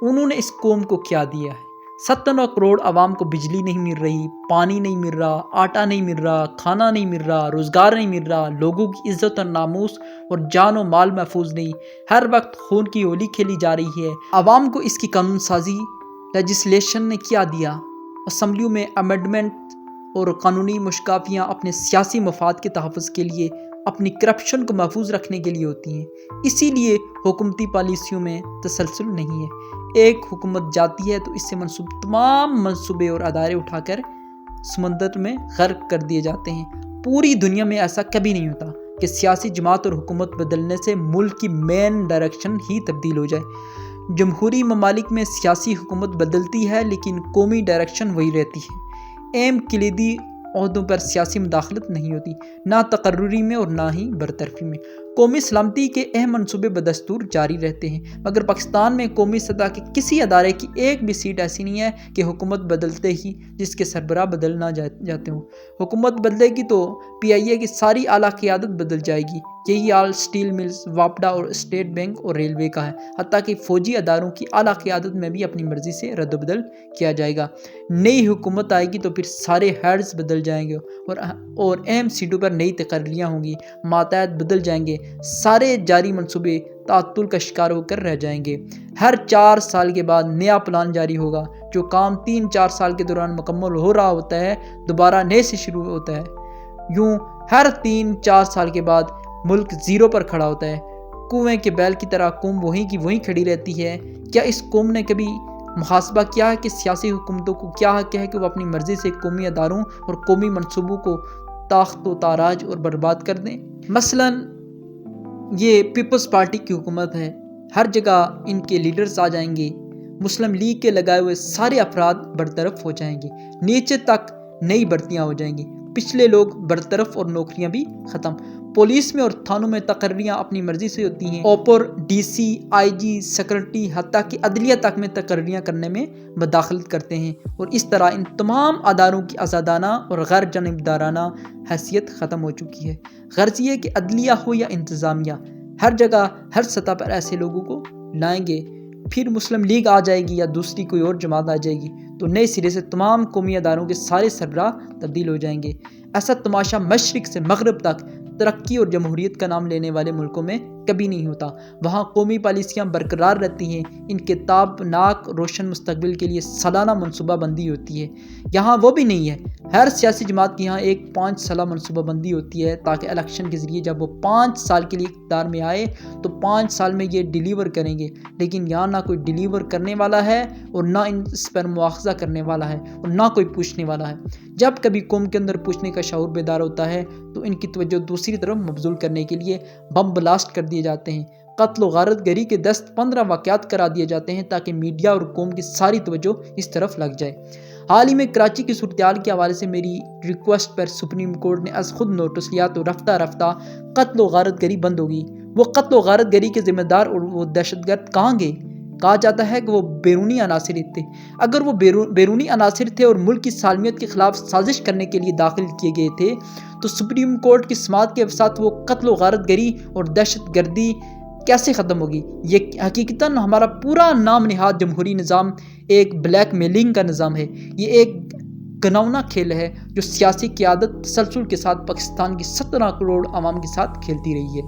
انہوں نے اس قوم کو کیا دیا ہے؟ 97 کروڑ عوام کو بجلی نہیں مل رہی، پانی نہیں مل رہا، آٹا نہیں مل رہا، کھانا نہیں مل رہا، روزگار نہیں مل رہا، لوگوں کی عزت اور ناموس اور جان و مال محفوظ نہیں، ہر وقت خون کی ہولی کھیلی جا رہی ہے۔ عوام کو اس کی قانون سازی لیجسلیشن نے کیا دیا؟ اسمبلیوں میں امینڈمنٹ اور قانونی مشکافیاں اپنے سیاسی مفاد کے تحفظ کے لیے، اپنی کرپشن کو محفوظ رکھنے کے لیے ہوتی ہیں۔ اسی لیے حکومتی پالیسیوں میں تسلسل نہیں ہے۔ ایک حکومت جاتی ہے تو اس سے منسوب تمام منصوبے اور ادارے اٹھا کر سمندر میں غرق کر دیے جاتے ہیں۔ پوری دنیا میں ایسا کبھی نہیں ہوتا کہ سیاسی جماعت اور حکومت بدلنے سے ملک کی مین ڈائریکشن ہی تبدیل ہو جائے۔ جمہوری ممالک میں سیاسی حکومت بدلتی ہے لیکن قومی ڈائریکشن وہی رہتی ہے۔ اہم کلیدی عہدوں پر سیاسی مداخلت نہیں ہوتی، نہ تقرری میں اور نہ ہی برطرفی میں۔ قومی سلامتی کے اہم منصوبے بدستور جاری رہتے ہیں، مگر پاکستان میں قومی سطح کے کسی ادارے کی ایک بھی سیٹ ایسی نہیں ہے کہ حکومت بدلتے ہی جس کے سربراہ بدل نہ جاتے ہوں۔ حکومت بدلے گی تو PIA کی ساری اعلیٰ قیادت بدل جائے گی۔ یہی حال اسٹیل ملز، واپڈا اور اسٹیٹ بینک اور ریلوے کا ہے۔ حتیٰ کہ فوجی اداروں کی اعلیٰ قیادت میں بھی اپنی مرضی سے رد و بدل کیا جائے گا۔ نئی حکومت آئے گی تو پھر سارے ہیڈز بدل جائیں گے اور اہم سیٹوں پر نئی تقرریاں ہوں گی، ماتحت بدل جائیں گے، سارے جاری منصوبے تعطل کا شکار ہو کر رہ جائیں گے۔ ہر 4 سال کے بعد نیا پلان جاری ہوگا۔ جو کام 3-4 سال کے دوران مکمل ہو رہا ہوتا ہے دوبارہ نئے سے شروع ہوتا ہے۔ یوں ہر 3-4 سال کے بعد ملک زیرو پر کھڑا ہوتا ہے۔ کنویں کے بیل کی طرح قوم وہیں کی وہیں کھڑی رہتی ہے۔ کیا اس قوم نے کبھی محاسبہ کیا ہے کہ سیاسی حکومتوں کو کیا حق ہے کہ وہ اپنی مرضی سے قومی اداروں اور قومی منصوبوں کو تاخت و تاراج اور برباد کر دیں؟ مثلاً یہ پیپلز پارٹی کی حکومت ہے، ہر جگہ ان کے لیڈرز آ جائیں گے، مسلم لیگ کے لگائے ہوئے سارے افراد برطرف ہو جائیں گے، نیچے تک نئی بھرتیاں ہو جائیں گی، پچھلے لوگ برطرف اور نوکریاں بھی ختم۔ پولیس میں اور تھانوں میں تقرریاں اپنی مرضی سے ہوتی ہیں۔ اوپر DC، IG، سیکرٹری، حتیٰ کہ عدلیہ تک میں تقرریاں کرنے میں مداخلت کرتے ہیں، اور اس طرح ان تمام اداروں کی آزادانہ اور غیر جانبدارانہ حیثیت ختم ہو چکی ہے۔ غرض یہ کہ عدلیہ ہو یا انتظامیہ، ہر جگہ ہر سطح پر ایسے لوگوں کو لائیں گے۔ پھر مسلم لیگ آ جائے گی یا دوسری کوئی اور جماعت آ جائے گی تو نئے سرے سے تمام قومی اداروں کے سارے سربراہ تبدیل ہو جائیں گے۔ ایسا تماشا مشرق سے مغرب تک ترقی اور جمہوریت کا نام لینے والے ملکوں میں کبھی نہیں ہوتا۔ وہاں قومی پالیسیاں برقرار رہتی ہیں، ان کے تابناک روشن مستقبل کے لیے سالانہ منصوبہ بندی ہوتی ہے۔ یہاں وہ بھی نہیں ہے۔ ہر سیاسی جماعت کی یہاں ایک 5 سالہ منصوبہ بندی ہوتی ہے تاکہ الیکشن کے ذریعے جب وہ 5 سال کے لیے اقتدار میں آئے تو 5 سال میں یہ ڈیلیور کریں گے۔ لیکن یہاں نہ کوئی ڈیلیور کرنے والا ہے اور نہ اس پر مواخذہ کرنے والا ہے اور نہ کوئی پوچھنے والا ہے۔ جب کبھی قوم کے اندر پوچھنے کا شعور بیدار ہوتا ہے تو ان کی توجہ دوسری طرف مبذول کرنے کے لیے بم بلاسٹ کر دیے جاتے ہیں، قتل و غارت گری کے 10-15 واقعات کرا دیے جاتے ہیں تاکہ میڈیا اور قوم کی ساری توجہ اس طرف لگ جائے۔ حال ہی میں کراچی کی صورتحال کے حوالے سے میری ریکویسٹ پر سپریم کورٹ نے از خود نوٹس لیا تو رفتہ رفتہ قتل و غارت گری بند ہوگی۔ وہ قتل و غارت گری کے ذمہ دار اور وہ دہشت گرد کہاں گئے؟ کہا جاتا ہے کہ وہ بیرونی عناصر تھے۔ اگر وہ بیرونی عناصر تھے اور ملک کی سالمیت کے خلاف سازش کرنے کے لیے داخل کیے گئے تھے تو سپریم کورٹ کی سماعت کے ساتھ وہ قتل و غارت گری اور دہشت گردی کیسے ختم ہوگی؟ یہ حقیقتاً ہمارا پورا نام نہاد جمہوری نظام ایک بلیک میلنگ کا نظام ہے۔ یہ ایک گنونا کھیل ہے جو سیاسی قیادت تسلسل کے ساتھ پاکستان کی 17 کروڑ عوام کے ساتھ کھیلتی رہی ہے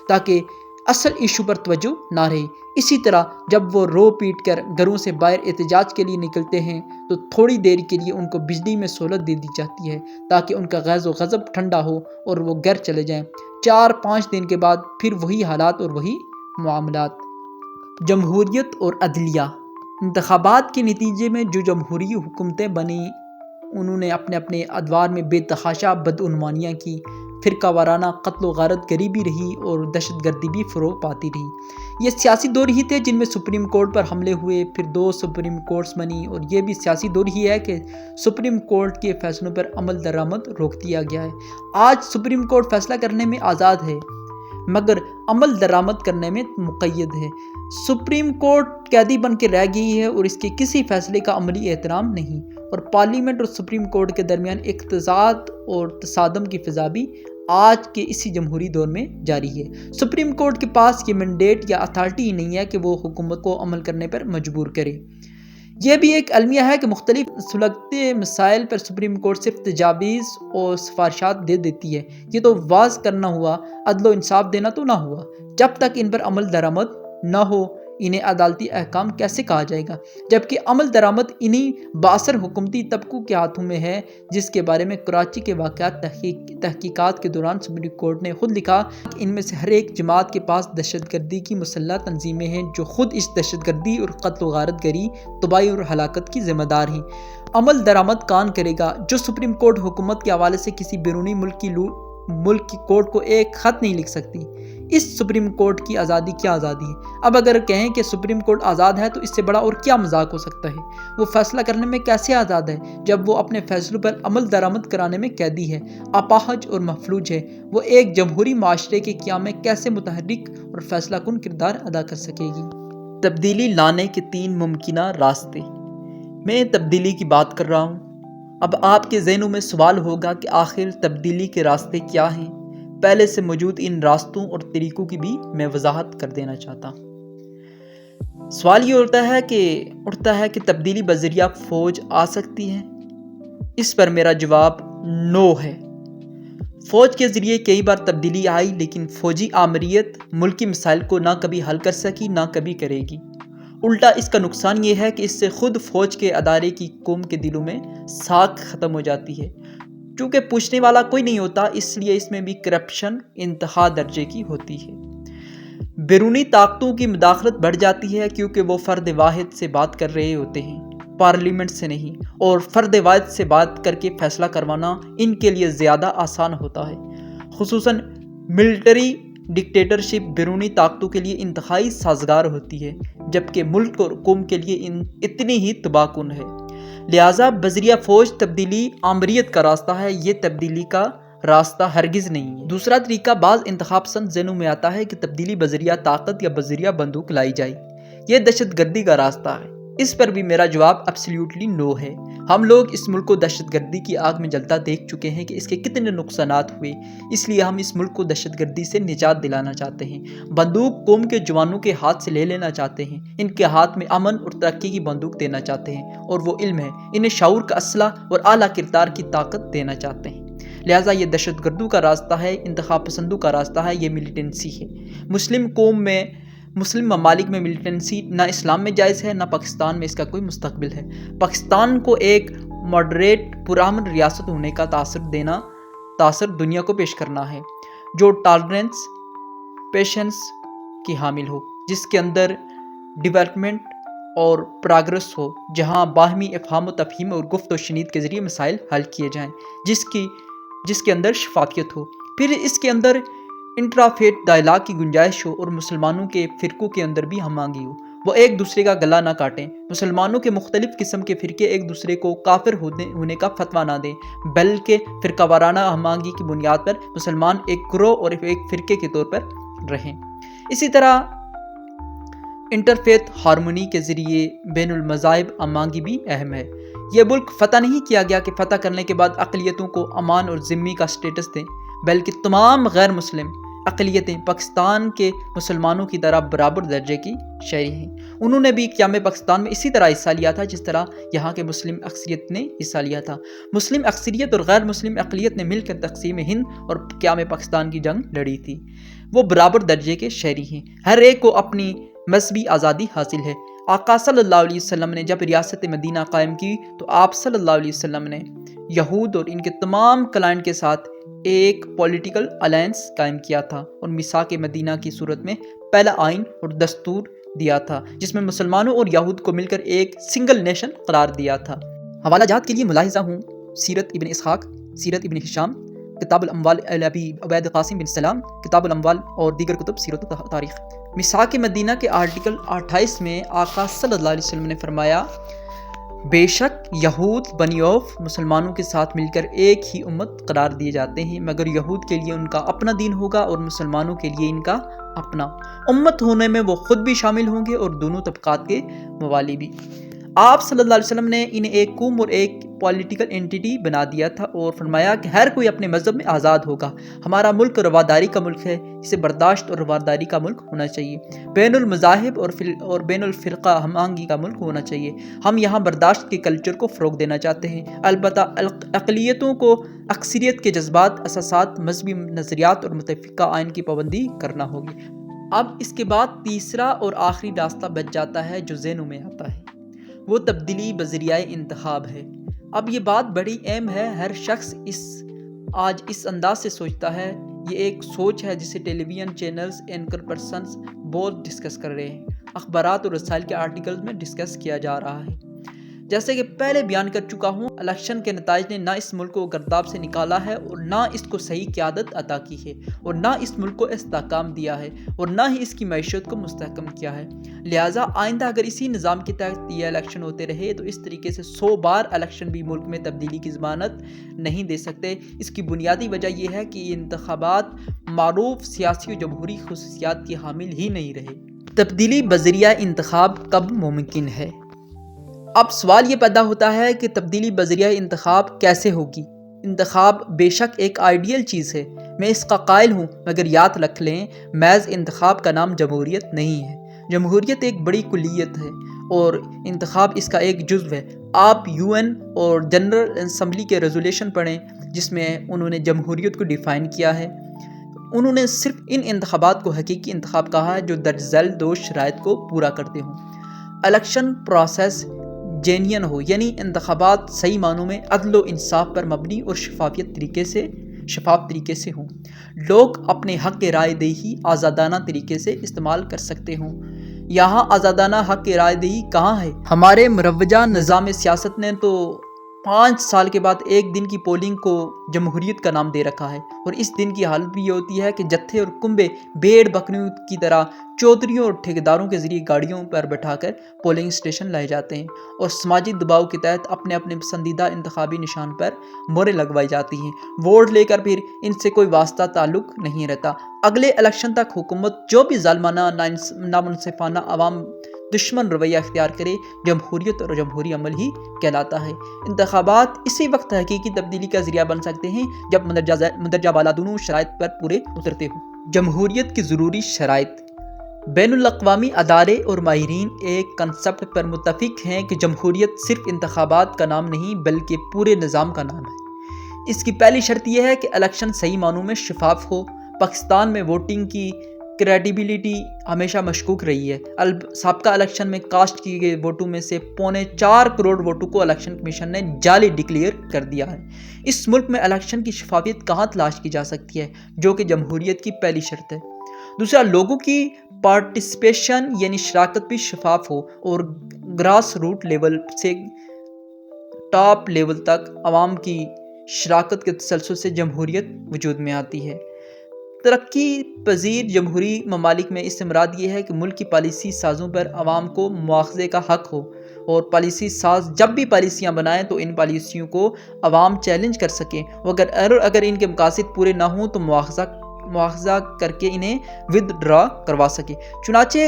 تاکہ اصل ایشو پر توجہ نہ رہے۔ اسی طرح جب وہ رو پیٹ کر گھروں سے باہر احتجاج کے لیے نکلتے ہیں تو تھوڑی دیر کے لیے ان کو بجلی میں سہولت دے دی جاتی ہے تاکہ ان کا غیظ و غضب ٹھنڈا ہو اور وہ گھر چلے جائیں۔ 4-5 دن کے بعد پھر وہی حالات اور وہی معاملات۔ جمہوریت اور عدلیہ۔ انتخابات کے نتیجے میں جو جمہوری حکومتیں بنیں انہوں نے اپنے اپنے ادوار میں بے تحاشا بدعنوانیاں کی، فرقہ وارانہ قتل و غارت گری بھی رہی اور دہشت گردی بھی فروغ پاتی رہی۔ یہ سیاسی دور ہی تھے جن میں سپریم کورٹ پر حملے ہوئے، پھر 2 سپریم کورٹس بنی، اور یہ بھی سیاسی دور ہی ہے کہ سپریم کورٹ کے فیصلوں پر عمل درآمد روک دیا گیا ہے۔ آج سپریم کورٹ فیصلہ کرنے میں آزاد ہے مگر عمل درآمد کرنے میں مقید ہے۔ سپریم کورٹ قیدی بن کے رہ گئی ہے اور اس کے کسی فیصلے کا عملی احترام نہیں، اور پارلیمنٹ اور سپریم کورٹ کے درمیان ایک تضاد اور تصادم کی فضا بھی آج کے اسی جمہوری دور میں جاری ہے۔ سپریم کورٹ کے پاس یہ مینڈیٹ یا اتھارٹی ہی نہیں ہے کہ وہ حکومت کو عمل کرنے پر مجبور کرے۔ یہ بھی ایک المیہ ہے کہ مختلف سلگتے مسائل پر سپریم کورٹ صرف تجاویز اور سفارشات دے دیتی ہے۔ یہ تو واز کرنا ہوا، عدل و انصاف دینا تو نہ ہوا۔ جب تک ان پر عمل درآمد نہ ہو انہیں عدالتی احکام کیسے کہا جائے گا؟ جبکہ عمل درآمد انہی بااثر حکومتی طبقوں کے ہاتھوں میں ہے، جس کے بارے میں کراچی کے واقعات تحقیقات کے دوران سپریم کورٹ نے خود لکھا کہ ان میں سے ہر ایک جماعت کے پاس دہشت گردی کی مسلح تنظیمیں ہیں جو خود اس دہشت گردی اور قتل و غارت گری، تباہی اور ہلاکت کی ذمہ دار ہیں۔ عمل درآمد کون کرے گا؟ جو سپریم کورٹ حکومت کے حوالے سے کسی بیرونی ملک کی کورٹ کو ایک خط نہیں لکھ سکتی۔ اس سپریم کورٹ کی آزادی کیا آزادی ہے؟ اب اگر کہیں کہ سپریم کورٹ آزاد ہے تو اس سے بڑا اور کیا مذاق ہو سکتا ہے؟ وہ فیصلہ کرنے میں کیسے آزاد ہے جب وہ اپنے فیصلوں پر عمل درآمد کرانے میں قیدی ہے، اپاہج اور مفلوج ہے؟ وہ ایک جمہوری معاشرے کے قیام میں کیسے متحرک اور فیصلہ کن کردار ادا کر سکے گی؟ تبدیلی لانے کے 3 ممکنہ راستے۔ میں تبدیلی کی بات کر رہا ہوں۔ اب آپ کے ذہنوں میں سوال ہوگا کہ آخر تبدیلی کے راستے کیا ہیں؟ پہلے سے موجود ان راستوں اور طریقوں کی بھی میں وضاحت کر دینا چاہتا ہوں۔ سوال یہ اٹھتا ہے کہ تبدیلی بذریعہ فوج آ سکتی ہے؟ اس پر میرا جواب نو ہے۔ فوج کے ذریعے کئی بار تبدیلی آئی لیکن فوجی آمریت ملکی مسائل کو نہ کبھی حل کر سکی نہ کبھی کرے گی۔ الٹا اس کا نقصان یہ ہے کہ اس سے خود فوج کے ادارے کی قوم کے دلوں میں ساکھ ختم ہو جاتی ہے۔ چونکہ پوچھنے والا کوئی نہیں ہوتا اس لیے اس میں بھی کرپشن انتہا درجے کی ہوتی ہے۔ بیرونی طاقتوں کی مداخلت بڑھ جاتی ہے کیونکہ وہ فرد واحد سے بات کر رہے ہوتے ہیں، پارلیمنٹ سے نہیں، اور فرد واحد سے بات کر کے فیصلہ کروانا ان کے لیے زیادہ آسان ہوتا ہے۔ خصوصاً ملٹری ڈکٹیٹرشپ بیرونی طاقتوں کے لیے انتہائی سازگار ہوتی ہے، جبکہ ملک اور قوم کے لیے اتنی ہی تباہ کن ہے۔ لہٰذا بذریعہ فوج تبدیلی آمریت کا راستہ ہے، یہ تبدیلی کا راستہ ہرگز نہیں ہے۔ دوسرا طریقہ بعض انتخاب پسند ذہنوں میں آتا ہے کہ تبدیلی بذریعہ طاقت یا بذریعہ بندوق لائی جائے، یہ دہشت گردی کا راستہ ہے۔ اس پر بھی میرا جواب ایبسلیوٹلی نو ہے۔ ہم لوگ اس ملک کو دہشت گردی کی آگ میں جلتا دیکھ چکے ہیں کہ اس کے کتنے نقصانات ہوئے، اس لیے ہم اس ملک کو دہشت گردی سے نجات دلانا چاہتے ہیں۔ بندوق قوم کے جوانوں کے ہاتھ سے لے لینا چاہتے ہیں، ان کے ہاتھ میں امن اور ترقی کی بندوق دینا چاہتے ہیں، اور وہ علم ہے، انہیں شعور کا اسلحہ اور اعلیٰ کردار کی طاقت دینا چاہتے ہیں۔ لہٰذا یہ دہشت گردوں کا راستہ ہے، انتخاب پسندوں کا راستہ ہے، یہ ملیٹنسی ہے۔ مسلم ممالک میں ملیٹنسی نہ اسلام میں جائز ہے نہ پاکستان میں اس کا کوئی مستقبل ہے۔ پاکستان کو ایک ماڈریٹ پرامن ریاست ہونے کا تاثر دنیا کو پیش کرنا ہے، جو ٹالرنس، پیشنس کی حامل ہو، جس کے اندر ڈیولپمنٹ اور پراگرس ہو، جہاں باہمی افہام و تفہیم اور گفت و شنید کے ذریعے مسائل حل کیے جائیں، جس کے اندر شفافیت ہو، پھر اس کے اندر انٹرافیت ڈائلاگ کی گنجائش ہو، اور مسلمانوں کے فرقوں کے اندر بھی ہم آہنگی ہو، وہ ایک دوسرے کا گلا نہ کاٹیں، مسلمانوں کے مختلف قسم کے فرقے ایک دوسرے کو کافر ہونے کا فتویٰ نہ دیں، بلکہ فرقہ وارانہ ہم آہنگی کی بنیاد پر مسلمان ایک گروہ اور ایک فرقے کے طور پر رہیں۔ اسی طرح انٹرفیت ہارمونی کے ذریعے بین المذاہب ہم آہنگی بھی اہم ہے۔ یہ ملک فتح نہیں کیا گیا کہ فتح کرنے کے بعد اقلیتوں کو امان اور ذمہ کا سٹیٹس دیں، بلکہ تمام غیر مسلم اقلیتیں پاکستان کے مسلمانوں کی طرح برابر درجے کی شہری ہیں۔ انہوں نے بھی قیام پاکستان میں اسی طرح حصہ لیا تھا جس طرح یہاں کے مسلم اکثریت نے حصہ لیا تھا۔ مسلم اکثریت اور غیر مسلم اقلیت نے مل کر تقسیم ہند اور قیام پاکستان کی جنگ لڑی تھی۔ وہ برابر درجے کے شہری ہیں، ہر ایک کو اپنی مذہبی آزادی حاصل ہے۔ آقا صلی اللہ علیہ وسلم نے جب ریاست مدینہ قائم کی تو آپ صلی اللہ علیہ وسلم نے یہود اور ان کے تمام کلائنٹ کے ساتھ ایک پولیٹیکل الائنس قائم کیا تھا، اور میثاق مدینہ کی صورت میں پہلا آئین اور دستور دیا تھا، جس میں مسلمانوں اور یہود کو مل کر ایک سنگل نیشن قرار دیا تھا۔ حوالہ جات کے لیے ملاحظہ ہوں سیرت ابن اسحاق، سیرت ابن ہشام، کتاب الاموال ابی عبید قاسم بن سلام، کتاب الاموال اور دیگر کتب سیرت و تاریخ۔ میثاق مدینہ کے آرٹیکل 28 میں آقا صلی اللہ علیہ وسلم نے فرمایا، بے شک یہود بنی اوف مسلمانوں کے ساتھ مل کر ایک ہی امت قرار دیے جاتے ہیں، مگر یہود کے لیے ان کا اپنا دین ہوگا اور مسلمانوں کے لیے ان کا اپنا۔ امت ہونے میں وہ خود بھی شامل ہوں گے اور دونوں طبقات کے موالی بھی۔ آپ صلی اللہ علیہ وسلم نے انہیں ایک قوم اور ایک پولیٹیکل انٹیٹی بنا دیا تھا اور فرمایا کہ ہر کوئی اپنے مذہب میں آزاد ہوگا۔ ہمارا ملک رواداری کا ملک ہے، اسے برداشت اور رواداری کا ملک ہونا چاہیے، بین المذاہب اور بین الفرقہ ہم آہنگی کا ملک ہونا چاہیے۔ ہم یہاں برداشت کے کلچر کو فروغ دینا چاہتے ہیں، البتہ اقلیتوں کو اکثریت کے جذبات، احساسات، مذہبی نظریات اور متفقہ آئین کی پابندی کرنا ہوگی۔ اب اس کے بعد تیسرا اور آخری راستہ بچ جاتا ہے جو ذہنوں میں آتا ہے، وہ تبدیلی بذریعہ انتخاب ہے۔ اب یہ بات بڑی اہم ہے، ہر شخص آج اس انداز سے سوچتا ہے۔ یہ ایک سوچ ہے جسے ٹیلی ویژن چینلز، اینکر پرسنز بہت ڈسکس کر رہے ہیں، اخبارات اور رسائل کے آرٹیکلز میں ڈسکس کیا جا رہا ہے۔ جیسے کہ پہلے بیان کر چکا ہوں، الیکشن کے نتائج نے نہ اس ملک کو گرداب سے نکالا ہے اور نہ اس کو صحیح قیادت عطا کی ہے، اور نہ اس ملک کو استحکام دیا ہے، اور نہ ہی اس کی معیشت کو مستحکم کیا ہے۔ لہٰذا آئندہ اگر اسی نظام کے تحت یہ الیکشن ہوتے رہے تو اس طریقے سے 100 بار الیکشن بھی ملک میں تبدیلی کی ضمانت نہیں دے سکتے۔ اس کی بنیادی وجہ یہ ہے کہ یہ انتخابات معروف سیاسی و جمہوری خصوصیات کی حامل ہی نہیں رہے۔ تبدیلی بذریعہ انتخاب کب ممکن ہے؟ اب سوال یہ پیدا ہوتا ہے کہ تبدیلی بذریعہ انتخاب کیسے ہوگی؟ انتخاب بے شک ایک آئیڈیل چیز ہے، میں اس کا قائل ہوں، مگر یاد رکھ لیں محض انتخاب کا نام جمہوریت نہیں ہے۔ جمہوریت ایک بڑی کلیت ہے اور انتخاب اس کا ایک جزو ہے۔ آپ UN اور جنرل اسمبلی کے ریزولوشن پڑھیں جس میں انہوں نے جمہوریت کو ڈیفائن کیا ہے۔ انہوں نے صرف ان انتخابات کو حقیقی انتخاب کہا ہے جو درج ذیل دو شرائط کو پورا کرتے ہوں۔ الیکشن پروسیس جینین ہو، یعنی انتخابات صحیح معنوں میں عدل و انصاف پر مبنی اور شفاف طریقے سے ہوں، لوگ اپنے حق رائے دہی آزادانہ طریقے سے استعمال کر سکتے ہوں۔ یہاں آزادانہ حق رائے دہی کہاں ہے؟ ہمارے مروجہ نظام سیاست نے تو 5 سال کے بعد ایک دن کی پولنگ کو جمہوریت کا نام دے رکھا ہے، اور اس دن کی حالت بھی یہ ہوتی ہے کہ جتھے اور کنبے بھیڑ بکریوں کی طرح چودھریوں اور ٹھیکیداروں کے ذریعے گاڑیوں پر بٹھا کر پولنگ اسٹیشن لائے جاتے ہیں اور سماجی دباؤ کے تحت اپنے پسندیدہ انتخابی نشان پر مہریں لگوائی جاتی ہیں۔ ووٹ لے کر پھر ان سے کوئی واسطہ تعلق نہیں رہتا۔ اگلے الیکشن تک حکومت جو بھی ظالمانہ، نامنصفانہ، عوام دشمن رویہ اختیار کرے، جمہوریت اور جمہوری عمل ہی کہلاتا ہے۔ انتخابات اسی وقت حقیقی تبدیلی کا ذریعہ بن سکتے ہیں جب مندرجہ بالا دونوں شرائط پر پورے اترتے ہوں۔ جمہوریت کی ضروری شرائط۔ بین الاقوامی ادارے اور ماہرین ایک کنسپٹ پر متفق ہیں کہ جمہوریت صرف انتخابات کا نام نہیں بلکہ پورے نظام کا نام ہے۔ اس کی پہلی شرط یہ ہے کہ الیکشن صحیح معنوں میں شفاف ہو۔ پاکستان میں ووٹنگ کی کریڈیبلٹی ہمیشہ مشکوک رہی ہے۔ سابقہ الیکشن میں کاسٹ کیے گئے ووٹوں میں سے 4.25 کروڑ ووٹوں کو الیکشن کمیشن نے جعلی ڈکلیئر کر دیا ہے۔ اس ملک میں الیکشن کی شفافیت کہاں تلاش کی جا سکتی ہے، جو کہ جمہوریت کی پہلی شرط ہے۔ دوسرا، لوگوں کی پارٹیسپیشن یعنی شراکت بھی شفاف ہو اور گراس روٹ لیول سے ٹاپ لیول تک عوام کی شراکت کے تسلسل سے جمہوریت وجود میں آتی ہے۔ ترقی پذیر جمہوری ممالک میں اس سے مراد یہ ہے کہ ملک کی پالیسی سازوں پر عوام کو مواخذے کا حق ہو، اور پالیسی ساز جب بھی پالیسیاں بنائیں تو ان پالیسیوں کو عوام چیلنج کر سکیں، اگر ان کے مقاصد پورے نہ ہوں تو مواخذہ کر کے انہیں ود ڈرا کروا سکے۔ چنانچہ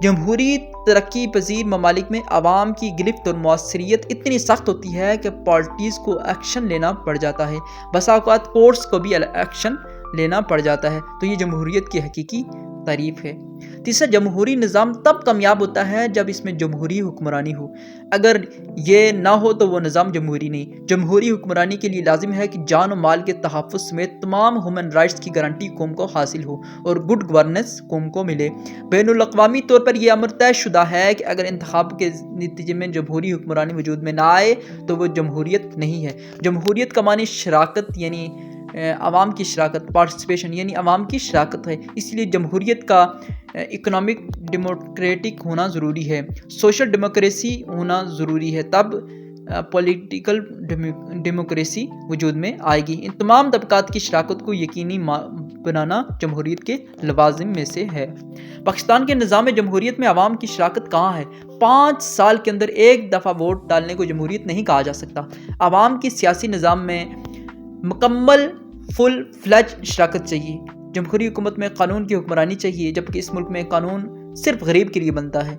جمہوری ترقی پذیر ممالک میں عوام کی گرفت اور مؤثریت اتنی سخت ہوتی ہے کہ پارٹیز کو ایکشن لینا پڑ جاتا ہے، بسا اوقات کورٹس کو بھی ایکشن لینا پڑ جاتا ہے، تو یہ جمہوریت کی حقیقی تعریف ہے۔ تیسرا، جمہوری نظام تب کامیاب ہوتا ہے جب اس میں جمہوری حکمرانی ہو۔ اگر یہ نہ ہو تو وہ نظام جمہوری نہیں۔ جمہوری حکمرانی کے لیے لازم ہے کہ جان و مال کے تحفظ سمیت تمام ہیومن رائٹس کی گارنٹی قوم کو حاصل ہو اور گڈ گورننس قوم کو ملے۔ بین الاقوامی طور پر یہ امر طے شدہ ہے کہ اگر انتخاب کے نتیجے میں جمہوری حکمرانی وجود میں نہ آئے تو وہ جمہوریت نہیں ہے۔ جمہوریت کا معنی شراکت یعنی عوام کی شراکت، پارٹیسپیشن یعنی عوام کی شراکت ہے، اس لیے جمہوریت کا اکنامک ڈیموکریٹک ہونا ضروری ہے، سوشل ڈیموکریسی ہونا ضروری ہے، تب پولیٹیکل ڈیموکریسی وجود میں آئے گی۔ ان تمام طبقات کی شراکت کو یقینی بنانا جمہوریت کے لوازم میں سے ہے۔ پاکستان کے نظام جمہوریت میں عوام کی شراکت کہاں ہے؟ 5 سال کے اندر ایک دفعہ ووٹ ڈالنے کو جمہوریت نہیں کہا جا سکتا۔ عوام کی سیاسی نظام میں مکمل فل فلیج شراکت چاہیے۔ جمہوری حکومت میں قانون کی حکمرانی چاہیے، جبکہ اس ملک میں قانون صرف غریب کے لیے بنتا ہے۔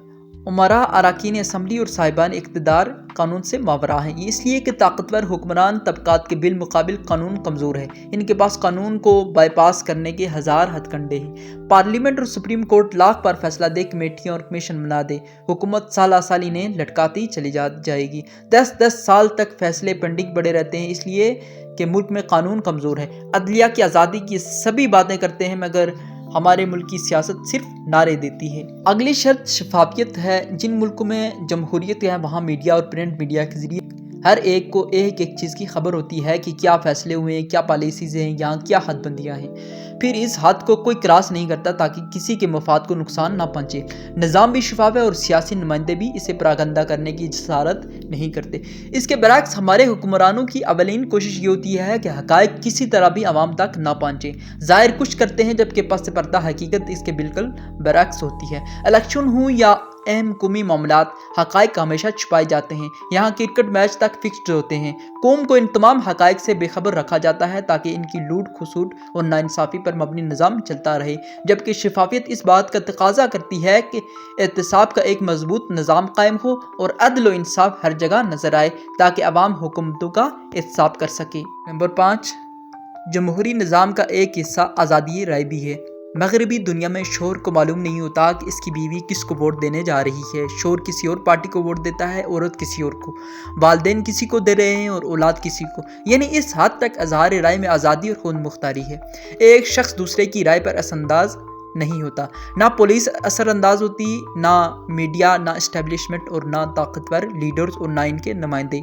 امراء، اراکین اسمبلی اور صاحبان اقتدار قانون سے ماوراء ہیں، یہ اس لیے کہ طاقتور حکمران طبقات کے بالمقابل قانون کمزور ہے، ان کے پاس قانون کو بائی پاس کرنے کے ہزار ہتھ کنڈے ہیں۔ پارلیمنٹ اور سپریم کورٹ لاکھ بار فیصلہ دے، کمیٹیاں اور کمیشن بنا دے، حکومت سالہ سال انہیں لٹکاتی چلی جائے گی۔ 10 سال تک فیصلے پینڈنگ پڑے رہتے ہیں، اس لیے کہ ملک میں قانون کمزور ہے۔ عدلیہ کی آزادی کی سبھی باتیں کرتے ہیں، مگر ہمارے ملک کی سیاست صرف نعرے دیتی ہے۔ اگلی شرط شفافیت ہے۔ جن ملکوں میں جمہوریت ہے وہاں میڈیا اور پرنٹ میڈیا کے ذریعے ہر ایک کو ایک چیز کی خبر ہوتی ہے کہ کیا فیصلے ہوئے ہیں، کیا پالیسیز ہیں، یہاں کیا حد بندیاں ہیں۔ پھر اس حد کو کوئی کراس نہیں کرتا تاکہ کسی کے مفاد کو نقصان نہ پہنچے۔ نظام بھی شفاف ہے اور سیاسی نمائندے بھی اسے پراگندہ کرنے کی جسارت نہیں کرتے۔ اس کے برعکس ہمارے حکمرانوں کی اولین کوشش یہ ہوتی ہے کہ حقائق کسی طرح بھی عوام تک نہ پہنچے، ظاہر کچھ کرتے ہیں جبکہ پس پردہ حقیقت اس کے بالکل برعکس ہوتی ہے۔ الیکشن ہوں یا اہم قومی معاملات، حقائق ہمیشہ چھپائے جاتے ہیں، یہاں کرکٹ میچ تک فکسڈ ہوتے ہیں۔ قوم کو ان تمام حقائق سے بے خبر رکھا جاتا ہے تاکہ ان کی لوٹ کھسوٹ اور ناانصافی پر مبنی نظام چلتا رہے، جبکہ شفافیت اس بات کا تقاضا کرتی ہے کہ احتساب کا ایک مضبوط نظام قائم ہو اور عدل و انصاف ہر جگہ نظر آئے تاکہ عوام حکومتوں کا احتساب کر سکے۔ نمبر 5، جمہوری نظام کا ایک حصہ آزادی رائے بھی ہے۔ مغربی دنیا میں شوہر کو معلوم نہیں ہوتا کہ اس کی بیوی کس کو ووٹ دینے جا رہی ہے، شوہر کسی اور پارٹی کو ووٹ دیتا ہے، عورت کسی اور کو، والدین کسی کو دے رہے ہیں اور اولاد کسی کو، یعنی اس حد تک اظہار رائے میں آزادی اور خود مختاری ہے۔ ایک شخص دوسرے کی رائے پر اثر انداز نہیں ہوتا، نہ پولیس اثر انداز ہوتی، نہ میڈیا، نہ اسٹیبلشمنٹ اور نہ طاقتور لیڈرز اور نہ ان کے نمائندے۔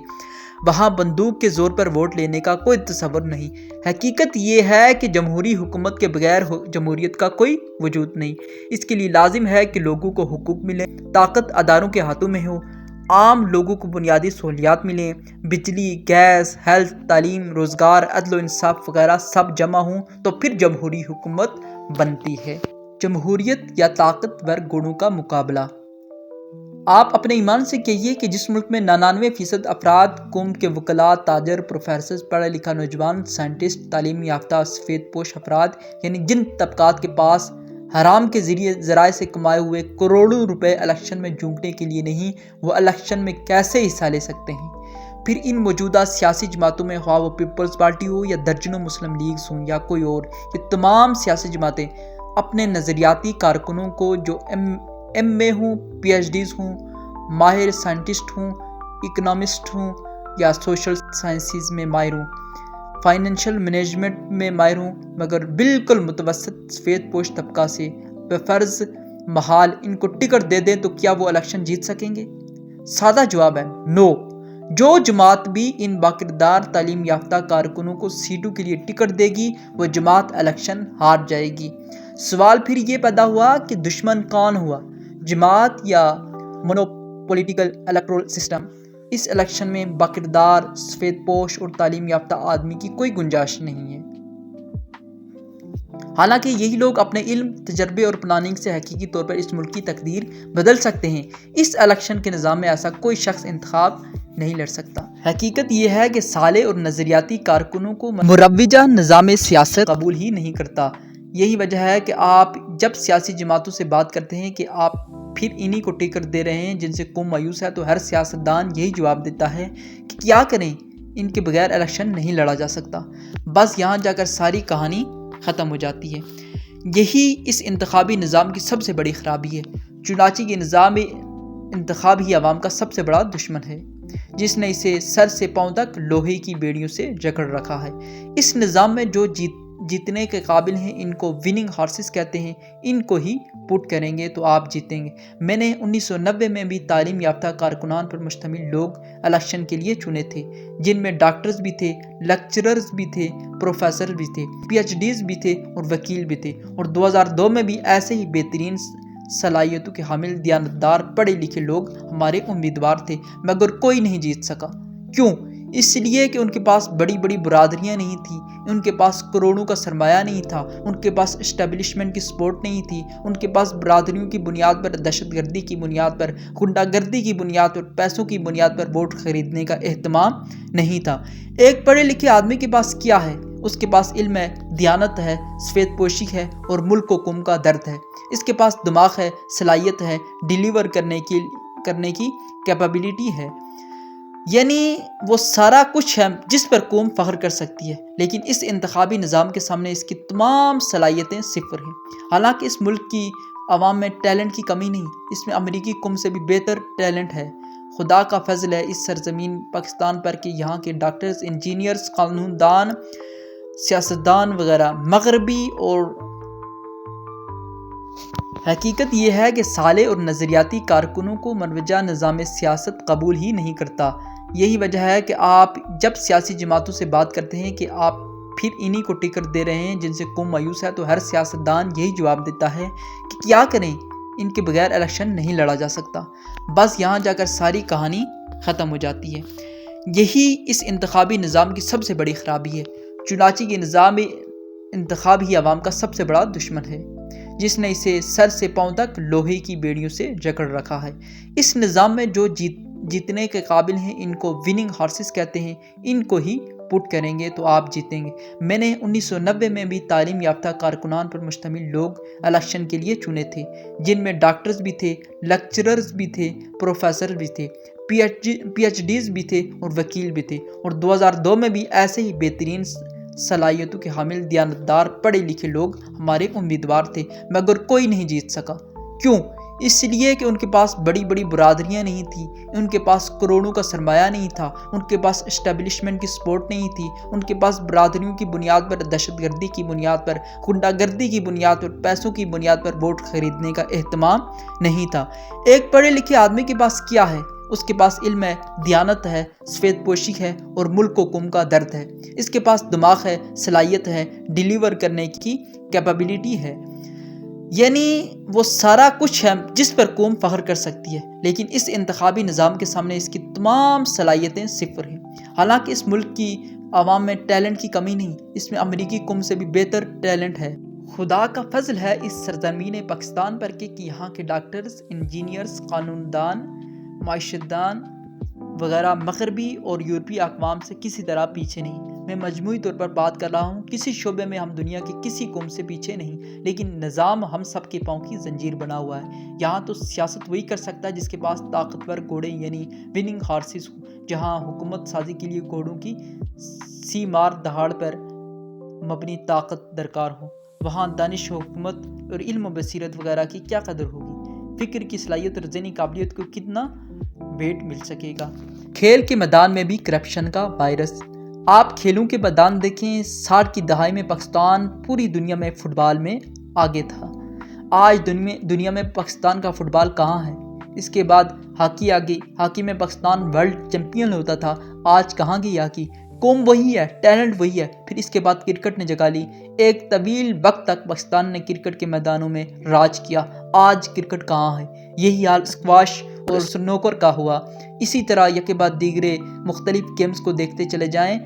وہاں بندوق کے زور پر ووٹ لینے کا کوئی تصور نہیں۔ حقیقت یہ ہے کہ جمہوری حکومت کے بغیر جمہوریت کا کوئی وجود نہیں۔ اس کے لیے لازم ہے کہ لوگوں کو حقوق ملیں، طاقت اداروں کے ہاتھوں میں ہو، عام لوگوں کو بنیادی سہولیات ملیں، بجلی، گیس، ہیلتھ، تعلیم، روزگار، عدل و انصاف وغیرہ سب جمع ہوں تو پھر جمہوری حکومت بنتی ہے۔ جمہوریت یا طاقتور گروہوں کا مقابلہ۔ آپ اپنے ایمان سے کہیے کہ جس ملک میں 99% افراد قوم کے وکلاء، تاجر، پروفیسر، پڑھا لکھا نوجوان، سائنٹسٹ، تعلیم یافتہ سفید پوش افراد، یعنی جن طبقات کے پاس حرام کے ذرائع سے کمائے ہوئے کروڑوں روپے الیکشن میں جھونکنے کے لیے نہیں، وہ الیکشن میں کیسے حصہ لے سکتے ہیں؟ پھر ان موجودہ سیاسی جماعتوں میں خواہ وہ پیپلز پارٹی ہو یا درجنوں مسلم لیگز ہوں یا کوئی اور، یہ تمام سیاسی جماعتیں اپنے نظریاتی کارکنوں کو جو ایم اے ہوں، پی ایچ ڈیز ہوں، ماہر سائنٹسٹ ہوں، اکنامسٹ ہوں یا سوشل سائنسز میں ماہر ہوں، فائنینشیل مینجمنٹ میں ماہر ہوں، مگر بالکل متوسط سفید پوش طبقہ سے بفرض محال ان کو ٹکٹ دے دیں تو کیا وہ الیکشن جیت سکیں گے؟ سادہ جواب ہے نو۔ جو جماعت بھی ان باکردار تعلیم یافتہ کارکنوں کو سیٹوں کے لیے ٹکٹ دے گی وہ جماعت الیکشن ہار جائے گی۔ سوال پھر یہ پیدا ہوا کہ دشمن کون ہوا، جماعت یا مونوپولیٹیکل الیکٹورل سسٹم؟ اس الیکشن میں باکردار، سفید پوش اور تعلیم یافتہ آدمی کی کوئی گنجائش نہیں ہے، حالانکہ یہی لوگ اپنے علم، تجربے اور پلاننگ سے حقیقی طور پر اس ملک کی تقدیر بدل سکتے ہیں۔ اس الیکشن کے نظام میں ایسا کوئی شخص انتخاب نہیں لڑ سکتا۔ حقیقت یہ ہے کہ صالح اور نظریاتی کارکنوں کو مروجہ نظام سیاست قبول ہی نہیں کرتا۔ یہی وجہ ہے کہ آپ جب سیاسی جماعتوں سے بات کرتے ہیں کہ آپ پھر انہی کو ٹکٹ دے رہے ہیں جن سے قوم مایوس ہے، تو ہر سیاستدان یہی جواب دیتا ہے کہ کیا کریں، ان کے بغیر الیکشن نہیں لڑا جا سکتا۔ بس یہاں جا کر ساری کہانی ختم ہو جاتی ہے۔ یہی اس انتخابی نظام کی سب سے بڑی خرابی ہے۔ چنانچہ یہ نظام انتخاب ہی عوام کا سب سے بڑا دشمن ہے، جس نے اسے سر سے پاؤں تک لوہے کی بیڑیوں سے جکڑ رکھا ہے۔ اس نظام میں جو جیتنے کے قابل ہیں ان کو وننگ ہارسز کہتے ہیں، ان کو ہی پٹ کریں گے تو آپ جیتیں گے۔ میں نے 1990 میں بھی تعلیم یافتہ کارکنان پر مشتمل لوگ الیکشن کے لیے چنے تھے، جن میں ڈاکٹرز بھی تھے، لیکچررز بھی تھے، پروفیسر بھی تھے، پی ایچ ڈیز بھی تھے اور وکیل بھی تھے، اور 2002 میں بھی ایسے ہی بہترین صلاحیتوں کے حامل دیانتدار پڑھے لکھے لوگ ہمارے امیدوار تھے، مگر کوئی نہیں جیت سکا۔ کیوں؟ اس لیے کہ ان کے پاس بڑی بڑی برادریاں نہیں تھیں، ان کے پاس کروڑوں کا سرمایہ نہیں تھا، ان کے پاس اسٹیبلشمنٹ کی سپورٹ نہیں تھی، ان کے پاس برادریوں کی بنیاد پر، دہشت گردی کی بنیاد پر، غنڈہ گردی کی بنیاد پر، پیسوں کی بنیاد پر ووٹ خریدنے کا اہتمام نہیں تھا۔ ایک پڑھے لکھے آدمی کے پاس کیا ہے؟ اس کے پاس علم ہے، دیانت ہے، سفید پوشی ہے اور ملک و قوم کا درد ہے۔ اس کے پاس دماغ ہے، صلاحیت ہے، ڈیلیور کرنے کی کیپیبلٹی ہے، یعنی وہ سارا کچھ ہے جس پر قوم فخر کر سکتی ہے، لیکن اس انتخابی نظام کے سامنے اس کی تمام صلاحیتیں صفر ہیں۔ حالانکہ اس ملک کی عوام میں ٹیلنٹ کی کمی نہیں، اس میں امریکی قوم سے بھی بہتر ٹیلنٹ ہے۔ خدا کا فضل ہے اس سرزمین پاکستان پر کہ یہاں کے ڈاکٹرز، انجینئرز، قانون دان، سیاستدان وغیرہ مغربی اور حقیقت یہ ہے کہ صالح اور نظریاتی کارکنوں کو مروجہ نظام سیاست قبول ہی نہیں کرتا۔ یہی وجہ ہے کہ آپ جب سیاسی جماعتوں سے بات کرتے ہیں کہ آپ پھر انہی کو ٹکٹ دے رہے ہیں جن سے قوم مایوس ہے، تو ہر سیاستدان یہی جواب دیتا ہے کہ کیا کریں، ان کے بغیر الیکشن نہیں لڑا جا سکتا۔ بس یہاں جا کر ساری کہانی ختم ہو جاتی ہے۔ یہی اس انتخابی نظام کی سب سے بڑی خرابی ہے۔ چنانچہ یہ نظام انتخاب ہی عوام کا سب سے بڑا دشمن ہے، جس نے اسے سر سے پاؤں تک لوہے کی بیڑیوں سے جکڑ رکھا ہے۔ اس نظام میں جو جیتنے کے قابل ہیں، ان کو وننگ ہارسز کہتے ہیں، ان کو ہی پٹ کریں گے تو آپ جیتیں گے۔ میں نے 1990 میں بھی تعلیم یافتہ کارکنان پر مشتمل لوگ الیکشن کے لیے چنے تھے، جن میں ڈاکٹرز بھی تھے، لیکچررز بھی تھے، پروفیسر بھی تھے، پی ایچ ڈیز بھی تھے اور وکیل بھی تھے، اور 2002 میں بھی ایسے ہی بہترین صلاحیتوں کے حامل دیانتدار پڑھے لکھے لوگ ہمارے امیدوار تھے، مگر کوئی نہیں جیت سکا۔ کیوں؟ اس لیے کہ ان کے پاس بڑی بڑی برادریاں نہیں تھیں، ان کے پاس کروڑوں کا سرمایہ نہیں تھا، ان کے پاس اسٹیبلشمنٹ کی سپورٹ نہیں تھی، ان کے پاس برادریوں کی بنیاد پر، دہشت گردی کی بنیاد پر، غنڈہ گردی کی بنیاد پر، پیسوں کی بنیاد پر ووٹ خریدنے کا اہتمام نہیں تھا۔ ایک پڑھے لکھے آدمی کے پاس کیا ہے؟ اس کے پاس علم ہے، دیانت ہے، سفید پوشی ہے اور ملک و قوم کا درد ہے۔ اس کے پاس دماغ ہے، صلاحیت ہے، ڈیلیور کرنے کی کیپیبلٹی ہے، یعنی وہ سارا کچھ ہے جس پر قوم فخر کر سکتی ہے، لیکن اس انتخابی نظام کے سامنے اس کی تمام صلاحیتیں صفر ہیں۔ حالانکہ اس ملک کی عوام میں ٹیلنٹ کی کمی نہیں، اس میں امریکی قوم سے بھی بہتر ٹیلنٹ ہے۔ خدا کا فضل ہے اس سرزمین پاکستان پر کہ یہاں کے ڈاکٹرز، انجینئرز، قانون دان، معیشت دان وغیرہ مغربی اور یورپی اقوام سے کسی طرح پیچھے نہیں۔ میں مجموعی طور پر بات کر رہا ہوں، کسی شعبے میں ہم دنیا کی کسی قوم سے پیچھے نہیں، لیکن نظام ہم سب کے پاؤں کی زنجیر بنا ہوا ہے۔ یہاں تو سیاست وہی کر سکتا ہے جس کے پاس طاقتور گھوڑے یعنی وننگ ہارسز ہوں۔ جہاں حکومت سازی کے لیے گھوڑوں کی سی مار دہاڑ پر مبنی طاقت درکار ہو، وہاں دانش حکومت اور علم و بصیرت وغیرہ کی کیا قدر ہوگی؟ فکر کی صلاحیت اور ذہنی قابلیت کو کتنا ویٹ مل سکے گا؟ کھیل کے میدان میں بھی کرپشن کا وائرس۔ آپ کھیلوں کے میدان دیکھیں، 60 کی دہائی میں پاکستان پوری دنیا میں فٹ بال میں آگے تھا۔ آج دنیا میں پاکستان کا فٹ بال کہاں ہے؟ اس کے بعد ہاکی آ گئی، ہاکی میں پاکستان ورلڈ چیمپئن ہوتا تھا، آج کہاں گئی ہاکی؟ قوم وہی ہے، ٹیلنٹ وہی ہے۔ پھر اس کے بعد کرکٹ نے جگہ لی، ایک طویل وقت تک پاکستان نے کرکٹ کے میدانوں میں راج کیا، آج کرکٹ کہاں ہے؟ یہی حال اسکواش اور سنوکر کا ہوا۔ اسی طرح یکے بعد دیگرے مختلف گیمز کو دیکھتے چلے جائیں،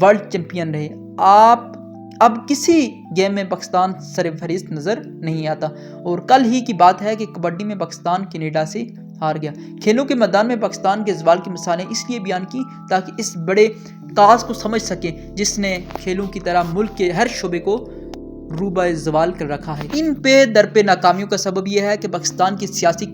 ورلڈ چیمپئن رہے۔ آپ اب کسی گیم میں پاکستان سر فہرست نظر نہیں آتا، اور کل ہی کی بات ہے کہ کبڈی میں پاکستان کینیڈا سے ہار گیا۔ کھیلوں کے میدان میں پاکستان کے زوال کی مثالیں اس لیے بیان کی تاکہ اس بڑے کاز کو سمجھ سکیں جس نے کھیلوں کی طرح ملک کے ہر شعبے کو روبہ زوال کر رکھا ہے۔ ان پہ در پہ ناکامیوں کا سبب یہ ہے کہ پاکستان کی سیاسی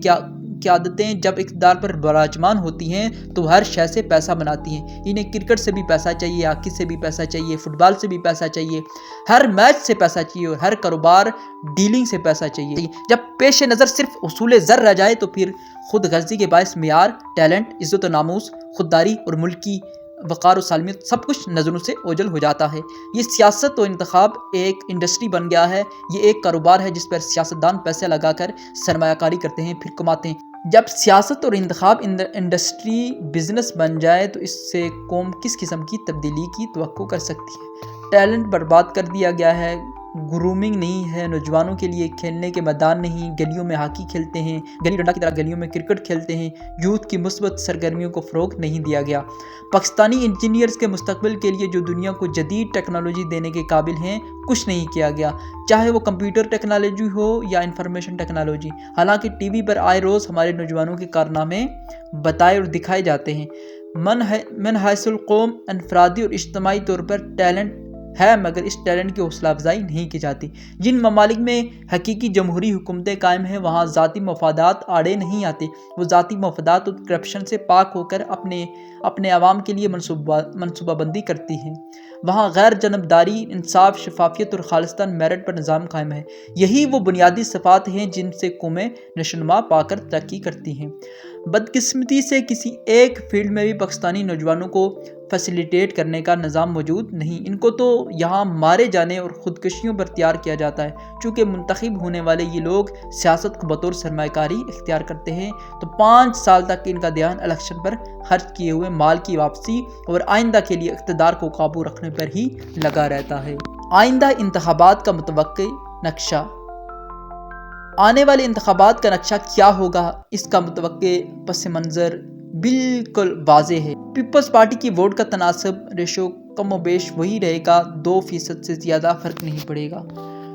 قیادتیں جب اقتدار پر براجمان ہوتی ہیں تو ہر شے سے پیسہ بناتی ہیں۔ انہیں کرکٹ سے بھی پیسہ چاہیے، ہاکی سے بھی پیسہ چاہیے، فٹ بال سے بھی پیسہ چاہیے، ہر میچ سے پیسہ چاہیے اور ہر کاروبار ڈیلنگ سے پیسہ چاہیے۔ جب پیش نظر صرف حصول زر رہ جائے تو پھر خود غرضی کے باعث معیار، ٹیلنٹ، عزت و ناموس، خودداری اور ملک کی وقار و سالمیت سب کچھ نظروں سے اوجھل ہو جاتا ہے۔ یہ سیاست و انتخاب ایک انڈسٹری بن گیا ہے، یہ ایک کاروبار ہے جس پر سیاستدان پیسے لگا کر سرمایہ کاری کرتے ہیں پھر کماتے ہیں۔ جب سیاست اور انتخاب انڈسٹری بزنس بن جائے تو اس سے قوم کس قسم کی تبدیلی کی توقع کر سکتی ہے؟ ٹیلنٹ برباد کر دیا گیا ہے، گرومنگ نہیں ہے، نوجوانوں کے لیے کھیلنے کے میدان نہیں، گلیوں میں ہاکی کھیلتے ہیں، گلی ڈنڈا کی طرح گلیوں میں کرکٹ کھیلتے ہیں، یوتھ کی مثبت سرگرمیوں کو فروغ نہیں دیا گیا۔ پاکستانی انجینئرز کے مستقبل کے لیے جو دنیا کو جدید ٹیکنالوجی دینے کے قابل ہیں کچھ نہیں کیا گیا، چاہے وہ کمپیوٹر ٹیکنالوجی ہو یا انفارمیشن ٹیکنالوجی۔ حالانکہ ٹی وی پر آئے روز ہمارے نوجوانوں کے کارنامے بتائے اور دکھائے جاتے ہیں۔ من حیث القوم انفرادی اور اجتماعی طور پر ٹیلنٹ ہے، مگر اس ٹیلنٹ کی حوصلہ افزائی نہیں کی جاتی۔ جن ممالک میں حقیقی جمہوری حکومتیں قائم ہیں وہاں ذاتی مفادات آڑے نہیں آتے، وہ ذاتی مفادات اور کرپشن سے پاک ہو کر اپنے عوام کے لیے منصوبہ بندی کرتی ہیں۔ وہاں غیر جانبداری، انصاف، شفافیت اور خالصتاً میرٹ پر نظام قائم ہے۔ یہی وہ بنیادی صفات ہیں جن سے قومیں نشوونما پا کر ترقی کرتی ہیں۔ بدقسمتی سے کسی ایک فیلڈ میں بھی پاکستانی نوجوانوں کو فیسیلیٹیٹ کرنے کا نظام موجود نہیں۔ ان کو تو یہاں مارے جانے اور خودکشیوں پر تیار کیا جاتا ہے۔ چونکہ منتخب ہونے والے یہ لوگ سیاست کو بطور سرمایہ کاری اختیار کرتے ہیں تو 5 سال تک ان کا دھیان الیکشن پر خرچ کیے ہوئے مال کی واپسی اور آئندہ کے لیے اقتدار کو قابو رکھنے پر ہی لگا رہتا ہے۔ آئندہ انتخابات کا متوقع نقشہ۔ آنے والے انتخابات کا نقشہ کیا ہوگا، اس کا متوقع پس منظر بالکل واضح ہے۔ پیپلز پارٹی کی ووٹ کا تناسب ریشو کم و بیش وہی رہے گا، 2% سے زیادہ فرق نہیں پڑے گا۔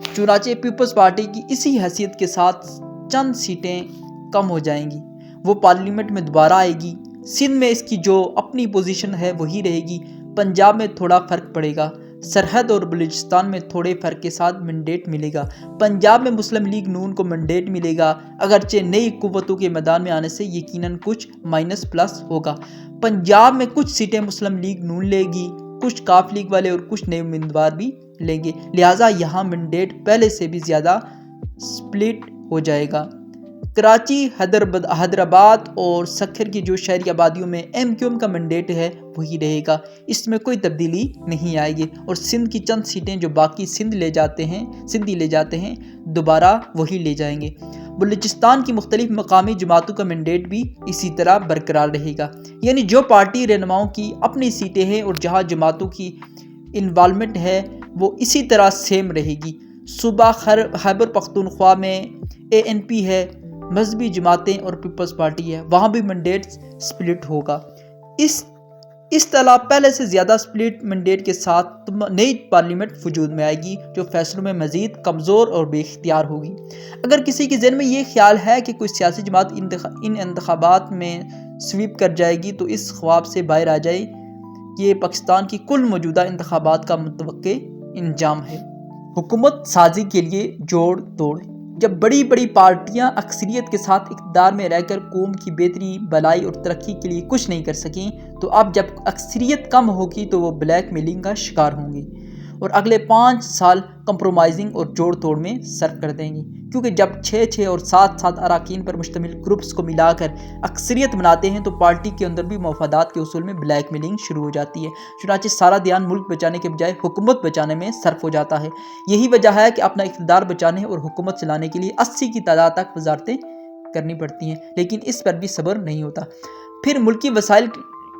چنانچہ پیپلز پارٹی کی اسی حیثیت کے ساتھ چند سیٹیں کم ہو جائیں گی، وہ پارلیمنٹ میں دوبارہ آئے گی۔ سندھ میں اس کی جو اپنی پوزیشن ہے وہی رہے گی۔ پنجاب میں تھوڑا فرق پڑے گا، سرحد اور بلوچستان میں تھوڑے فرق کے ساتھ مینڈیٹ ملے گا۔ پنجاب میں مسلم لیگ نون کو مینڈیٹ ملے گا، اگرچہ نئی قوتوں کے میدان میں آنے سے یقیناً کچھ مائنس پلس ہوگا۔ پنجاب میں کچھ سیٹیں مسلم لیگ نون لے گی، کچھ کاف لیگ والے اور کچھ نئے امیدوار بھی لیں گے، لہٰذا یہاں مینڈیٹ پہلے سے بھی زیادہ سپلٹ ہو جائے گا۔ کراچی، حیدرآباد اور سکھر کی جو شہری آبادیوں میں ایم کیو ایم کا مینڈیٹ ہے وہی رہے گا، اس میں کوئی تبدیلی نہیں آئے گی، اور سندھ کی چند سیٹیں جو باقی سندھی لے جاتے ہیں دوبارہ وہی لے جائیں گے۔ بلوچستان کی مختلف مقامی جماعتوں کا مینڈیٹ بھی اسی طرح برقرار رہے گا، یعنی جو پارٹی رہنماؤں کی اپنی سیٹیں ہیں اور جہاں جماعتوں کی انوالومنٹ ہے وہ اسی طرح سیم رہے گی۔ صوبہ خیبر پختونخوا میں ANP ہے، مذہبی جماعتیں اور پیپلز پارٹی ہے، وہاں بھی مینڈیٹ سپلٹ ہوگا۔ اس طرح پہلے سے زیادہ سپلٹ مینڈیٹ کے ساتھ نئی پارلیمنٹ وجود میں آئے گی جو فیصلوں میں مزید کمزور اور بے اختیار ہوگی۔ اگر کسی کے ذہن میں یہ خیال ہے کہ کوئی سیاسی جماعت ان انتخابات میں سویپ کر جائے گی تو اس خواب سے باہر آ جائے، یہ پاکستان کی کل موجودہ انتخابات کا متوقع انجام ہے۔ حکومت سازی کے لیے جوڑ توڑ۔ جب بڑی بڑی پارٹیاں اکثریت کے ساتھ اقتدار میں رہ کر قوم کی بہتری، بھلائی اور ترقی کے لیے کچھ نہیں کر سکیں تو اب جب اکثریت کم ہوگی تو وہ بلیک میلنگ کا شکار ہوں گی اور اگلے 5 سال کمپرومائزنگ اور جوڑ توڑ میں صرف کر دیں گی، کیونکہ جب 6 اور 7 اراکین پر مشتمل گروپس کو ملا کر اکثریت بناتے ہیں تو پارٹی کے اندر بھی مفادات کے اصول میں بلیک میلنگ شروع ہو جاتی ہے، چنانچہ سارا دھیان ملک بچانے کے بجائے حکومت بچانے میں صرف ہو جاتا ہے۔ یہی وجہ ہے کہ اپنا اقتدار بچانے اور حکومت چلانے کے لیے 80 کی تعداد تک وزارتیں کرنی پڑتی ہیں، لیکن اس پر بھی صبر نہیں ہوتا۔ پھر ملکی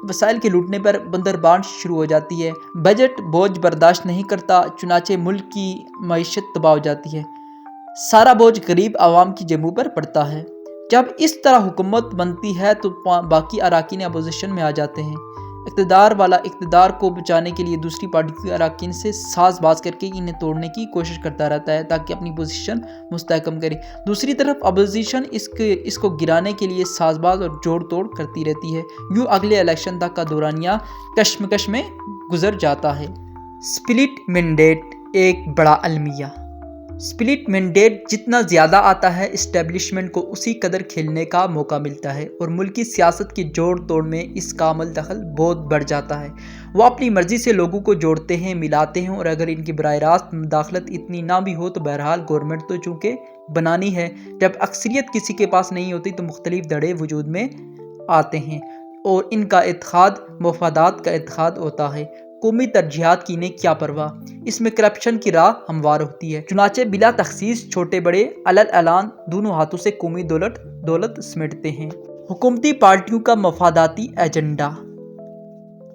وسائل کے لوٹنے پر بندربانٹ شروع ہو جاتی ہے، بجٹ بوجھ برداشت نہیں کرتا، چنانچہ ملک کی معیشت تباہ ہو جاتی ہے، سارا بوجھ غریب عوام کی جیبوں پر پڑتا ہے۔ جب اس طرح حکومت بنتی ہے تو باقی اراکین اپوزیشن میں آ جاتے ہیں، اقتدار والا اقتدار کو بچانے کے لیے دوسری پارٹی کے اراکین سے ساز باز کر کے انہیں توڑنے کی کوشش کرتا رہتا ہے تاکہ اپنی پوزیشن مستحکم کرے۔ دوسری طرف اپوزیشن اس کو گرانے کے لیے ساز باز اور جوڑ توڑ کرتی رہتی ہے، یوں اگلے الیکشن تک کا دورانیہ کشمکش میں گزر جاتا ہے۔ سپلٹ مینڈیٹ ایک بڑا المیہ۔ سپلٹ مینڈیٹ جتنا زیادہ آتا ہے اسٹیبلشمنٹ کو اسی قدر کھیلنے کا موقع ملتا ہے اور ملکی سیاست کی جوڑ توڑ میں اس کا عمل دخل بہت بڑھ جاتا ہے۔ وہ اپنی مرضی سے لوگوں کو جوڑتے ہیں، ملاتے ہیں، اور اگر ان کی براہ راست مداخلت اتنی نہ بھی ہو تو بہرحال گورنمنٹ تو چونکہ بنانی ہے۔ جب اکثریت کسی کے پاس نہیں ہوتی تو مختلف دھڑے وجود میں آتے ہیں اور ان کا اتحاد مفادات کا اتحاد ہوتا ہے۔ قومی ترجیحات کی انہیں کیا پرواہ، اس میں کرپشن کی راہ ہموار ہوتی ہے۔ چنانچہ بلا تخصیص چھوٹے بڑے اعلان دونوں ہاتھوں سے قومی دولت سمیٹتے ہیں۔ حکومتی پارٹیوں کا مفاداتی ایجنڈا۔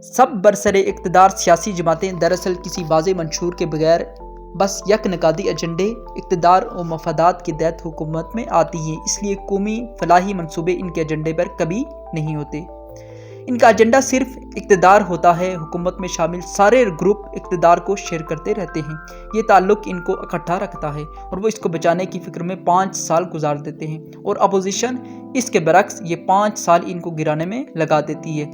سب برسر اقتدار سیاسی جماعتیں دراصل کسی واضح منشور کے بغیر بس یک نکاتی ایجنڈے، اقتدار و مفادات کے تحت حکومت میں آتی ہیں، اس لیے قومی فلاحی منصوبے ان کے ایجنڈے پر کبھی نہیں ہوتے۔ ان کا ایجنڈا صرف اقتدار ہوتا ہے۔ حکومت میں شامل سارے گروپ اقتدار کو شیئر کرتے رہتے ہیں، یہ تعلق ان کو اکٹھا رکھتا ہے اور وہ اس کو بچانے کی فکر میں 5 سال گزار دیتے ہیں، اور اپوزیشن اس کے برعکس یہ 5 سال ان کو گرانے میں لگا دیتی ہے۔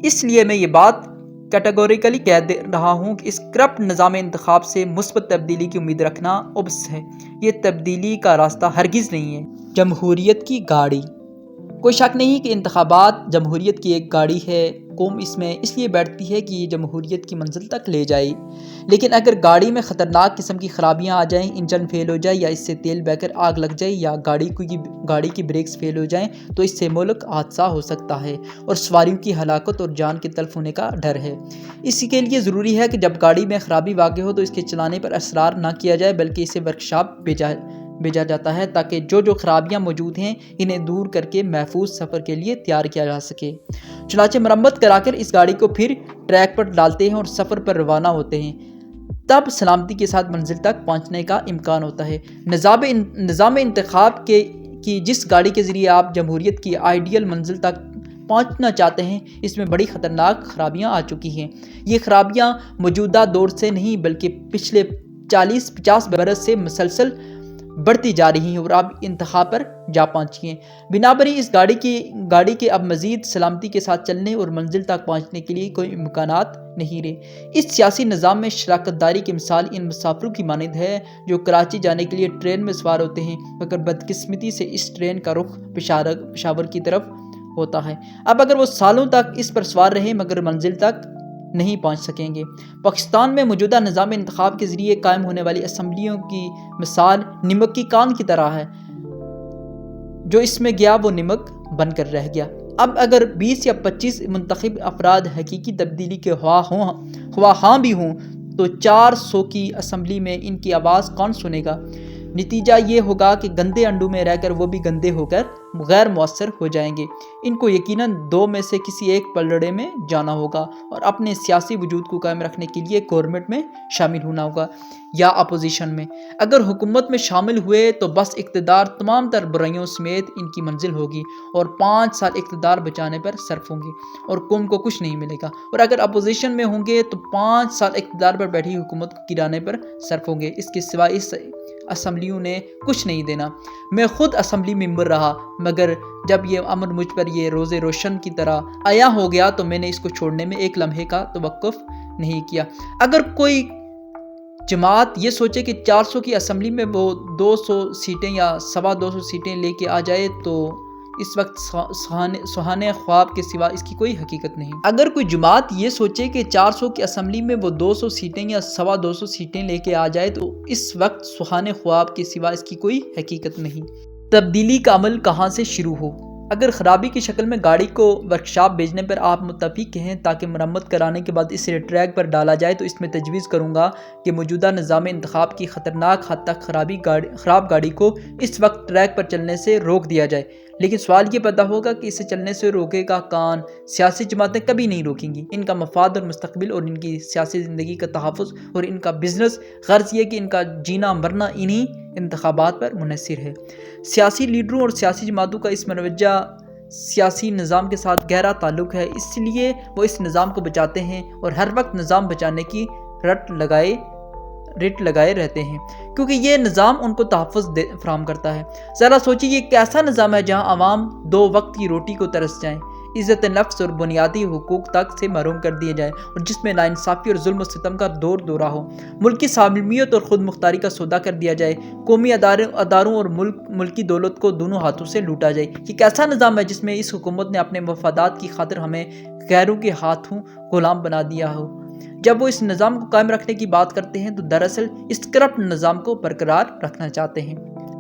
اس لیے میں یہ بات کیٹیگوریکلی کہہ رہا ہوں کہ اس کرپٹ نظام انتخاب سے مثبت تبدیلی کی امید رکھنا عبث ہے، یہ تبدیلی کا راستہ ہرگز نہیں ہے۔ جمہوریت کی گاڑی۔ کوئی شک نہیں کہ انتخابات جمہوریت کی ایک گاڑی ہے۔ قوم اس میں اس لیے بیٹھتی ہے کہ یہ جمہوریت کی منزل تک لے جائے، لیکن اگر گاڑی میں خطرناک قسم کی خرابیاں آ جائیں، انجن فیل ہو جائے یا اس سے تیل بہہ کر آگ لگ جائے یا گاڑی کی بریکس فیل ہو جائیں تو اس سے ملک حادثہ ہو سکتا ہے اور سواریوں کی ہلاکت اور جان کے تلف ہونے کا ڈر ہے۔ اسی کے لیے ضروری ہے کہ جب گاڑی میں خرابی واقع ہو تو اس کے چلانے پر اصرار نہ کیا جائے بلکہ اسے ورکشاپ بھیجا جاتا ہے تاکہ جو خرابیاں موجود ہیں انہیں دور کر کے محفوظ سفر کے لیے تیار کیا جا سکے۔ چنانچہ مرمت کرا کر اس گاڑی کو پھر ٹریک پر ڈالتے ہیں اور سفر پر روانہ ہوتے ہیں، تب سلامتی کے ساتھ منزل تک پہنچنے کا امکان ہوتا ہے۔ نظام انتخاب کی جس گاڑی کے ذریعے آپ جمہوریت کی آئیڈیل منزل تک پہنچنا چاہتے ہیں، اس میں بڑی خطرناک خرابیاں آ چکی ہیں۔ یہ خرابیاں موجودہ دور سے نہیں بلکہ پچھلے 40-50 برس سے مسلسل بڑھتی جا رہی ہیں اور اب انتہا پر جا پہنچی ہیں۔ بنابراً اس گاڑی کے اب مزید سلامتی کے ساتھ چلنے اور منزل تک پہنچنے کے لیے کوئی امکانات نہیں رہے۔ اس سیاسی نظام میں شراکت داری کی مثال ان مسافروں کی مانند ہے جو کراچی جانے کے لیے ٹرین میں سوار ہوتے ہیں، مگر بدقسمتی سے اس ٹرین کا رخ پشاور کی طرف ہوتا ہے۔ اب اگر وہ سالوں تک اس پر سوار رہے مگر منزل تک نہیں پہنچ سکیں گے۔ پاکستان میں موجودہ نظام انتخاب کے ذریعے قائم ہونے والی اسمبلیوں کی مثال نمک کی کان کی طرح ہے، جو اس میں گیا وہ نمک بن کر رہ گیا۔ اب اگر 20 یا 25 منتخب افراد حقیقی تبدیلی کے خواہاں بھی ہوں تو 400 کی اسمبلی میں ان کی آواز کون سنے گا؟ نتیجہ یہ ہوگا کہ گندے انڈوں میں رہ کر وہ بھی گندے ہو کر غیر مؤثر ہو جائیں گے۔ ان کو یقیناً 2 میں سے کسی ایک پلڑے میں جانا ہوگا اور اپنے سیاسی وجود کو قائم رکھنے کے لیے گورنمنٹ میں شامل ہونا ہوگا یا اپوزیشن میں۔ اگر حکومت میں شامل ہوئے تو بس اقتدار تمام تر برائیوں سمیت ان کی منزل ہوگی اور 5 سال اقتدار بچانے پر صرف ہوں گے اور قوم کو کچھ نہیں ملے گا، اور اگر اپوزیشن میں ہوں گے تو 5 سال اقتدار پر بیٹھی حکومت کو گرانے پر صرف ہوں گے۔ اس کے سوا اس اسمبلیوں نے کچھ نہیں دینا۔ میں خود اسمبلی ممبر رہا، مگر جب یہ امر مجھ پر یہ روز روشن کی طرح عیاں ہو گیا تو میں نے اس کو چھوڑنے میں ایک لمحے کا توقف نہیں کیا۔ اگر کوئی جماعت یہ سوچے کہ 400 کی اسمبلی میں وہ 200 سیٹیں یا 225 سیٹیں لے کے آ جائے تو اس وقت سہانے خواب کے سوا اس کی کوئی حقیقت نہیں۔ اگر کوئی جماعت یہ سوچے کہ 400 کی اسمبلی میں وہ 200 سیٹیں یا 225 سیٹیں لے کے آ جائے تو اس وقت سہانے خواب کے سوا اس کی کوئی حقیقت نہیں۔ تبدیلی کا عمل کہاں سے شروع ہو؟ اگر خرابی کی شکل میں گاڑی کو ورکشاپ بھیجنے پر آپ متفق ہیں تاکہ مرمت کرانے کے بعد اسے ٹریک پر ڈالا جائے تو اس میں تجویز کروں گا کہ موجودہ نظام انتخاب کی خطرناک حد تک خراب گاڑی کو اس وقت ٹریک پر چلنے سے روک دیا جائے۔ لیکن سوال یہ پیدا ہوگا کہ اسے چلنے سے روکے گا کون؟ سیاسی جماعتیں کبھی نہیں روکیں گی۔ ان کا مفاد اور مستقبل اور ان کی سیاسی زندگی کا تحفظ اور ان کا بزنس غرض یہ کہ ان کا جینا مرنا انہی انتخابات پر منحصر ہے۔ سیاسی لیڈروں اور سیاسی جماعتوں کا اس مروجہ سیاسی نظام کے ساتھ گہرا تعلق ہے، اس لیے وہ اس نظام کو بچاتے ہیں اور ہر وقت نظام بچانے کی رٹ لگائے رہتے ہیں کیونکہ یہ نظام ان کو تحفظ فراہم کرتا ہے۔ ذرا سوچیے یہ کیسا نظام ہے جہاں عوام 2 وقت کی روٹی کو ترس جائیں، عزت نفس اور بنیادی حقوق تک سے محروم کر دیے جائیں، اور جس میں ناانصافی اور ظلم و ستم کا دورہ ہو، ملک کی سالمیت اور خود مختاری کا سودا کر دیا جائے، قومی اداروں اور ملکی دولت کو دونوں ہاتھوں سے لوٹا جائے۔ یہ کیسا نظام ہے جس میں اس حکومت نے اپنے مفادات کی خاطر ہمیں غیروں کے ہاتھوں غلام بنا دیا ہو؟ جب وہ اس نظام کو قائم رکھنے کی بات کرتے ہیں تو دراصل اس کرپٹ نظام کو برقرار رکھنا چاہتے ہیں۔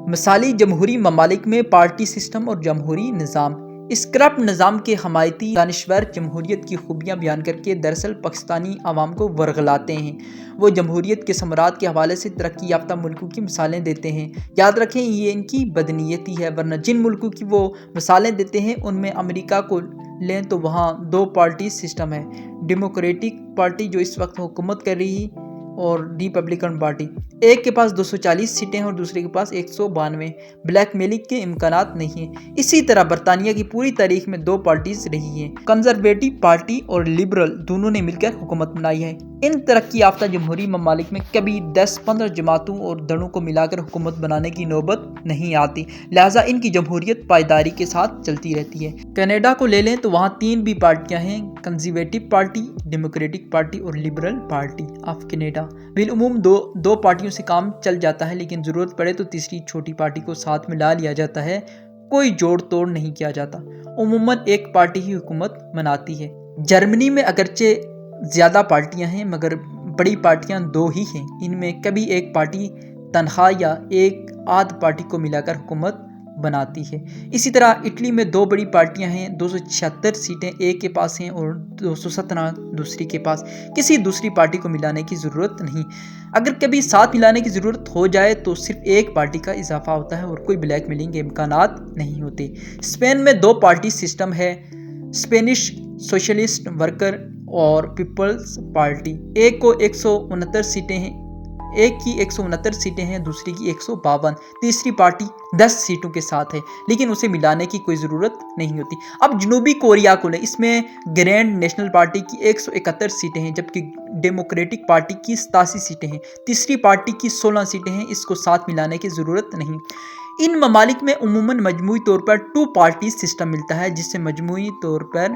مثالی جمہوری ممالک میں پارٹی سسٹم اور جمہوری نظام۔ اس کرپٹ نظام کے حمایتی دانشور جمہوریت کی خوبیاں بیان کر کے دراصل پاکستانی عوام کو ورغلاتے ہیں۔ وہ جمہوریت کے ثمرات کے حوالے سے ترقی یافتہ ملکوں کی مثالیں دیتے ہیں۔ یاد رکھیں یہ ان کی بدنیتی ہے، ورنہ جن ملکوں کی وہ مثالیں دیتے ہیں ان میں امریکہ کو لیں تو وہاں 2 پارٹی سسٹم ہے، ڈیموکریٹک پارٹی جو اس وقت حکومت کر رہی ہے اور ریپبلکن پارٹی۔ ایک کے پاس 240 سیٹیں ہیں اور دوسرے کے پاس 192۔ بلیک میلنگ کے امکانات نہیں ہیں۔ اسی طرح برطانیہ کی پوری تاریخ میں 2 پارٹیز رہی ہیں، کنزرویٹو پارٹی اور لبرل، دونوں نے مل کر حکومت بنائی ہے۔ ان ترقی یافتہ جمہوری ممالک میں کبھی 10-15 جماعتوں اور دھڑوں کو ملا کر حکومت بنانے کی نوبت نہیں آتی، لہٰذا ان کی جمہوریت پائیداری کے ساتھ چلتی رہتی ہے۔ کینیڈا کو لے لیں تو وہاں 3 بھی پارٹیاں ہیں، کنزرویٹو پارٹی، ڈیموکریٹک پارٹی اور لبرل پارٹی آف کینیڈا۔ بالعموم دو پارٹیوں سے کام چل جاتا ہے، لیکن ضرورت پڑے تو تیسری چھوٹی پارٹی کو ساتھ میں لا لیا جاتا ہے، کوئی جوڑ توڑ نہیں کیا جاتا۔ عموماً ایک پارٹی ہی حکومت بناتی ہے۔ جرمنی میں اگرچہ زیادہ پارٹیاں ہیں مگر بڑی پارٹیاں 2 ہی ہیں، ان میں کبھی ایک پارٹی تنہا یا ایک آدھ پارٹی کو ملا کر حکومت بناتی ہے۔ اسی طرح اٹلی میں 2 بڑی پارٹیاں ہیں، 276 سیٹیں ایک کے پاس ہیں اور 217 دوسری کے پاس، کسی دوسری پارٹی کو ملانے کی ضرورت نہیں۔ اگر کبھی ساتھ ملانے کی ضرورت ہو جائے تو صرف ایک پارٹی کا اضافہ ہوتا ہے اور کوئی بلیک میلنگ کے امکانات نہیں ہوتے۔ اسپین میں 2 پارٹی سسٹم ہے، اسپینش سوشلسٹ ورکر اور پیپلز پارٹی۔ ایک کو 169 سیٹیں ہیں، ایک کی 169 سیٹیں ہیں، دوسری کی 152۔ تیسری پارٹی 10 سیٹوں کے ساتھ ہے لیکن اسے ملانے کی کوئی ضرورت نہیں ہوتی۔ اب جنوبی کوریا کو لیں، اس میں گرینڈ نیشنل پارٹی کی 171 سیٹیں ہیں جبکہ ڈیموکریٹک پارٹی کی 87 سیٹیں ہیں، تیسری پارٹی کی 16 سیٹیں ہیں، اس کو ساتھ ملانے کی ضرورت نہیں۔ ان ممالک میں عموماً مجموعی طور پر 2 پارٹی سسٹم ملتا ہے جس سے مجموعی طور پر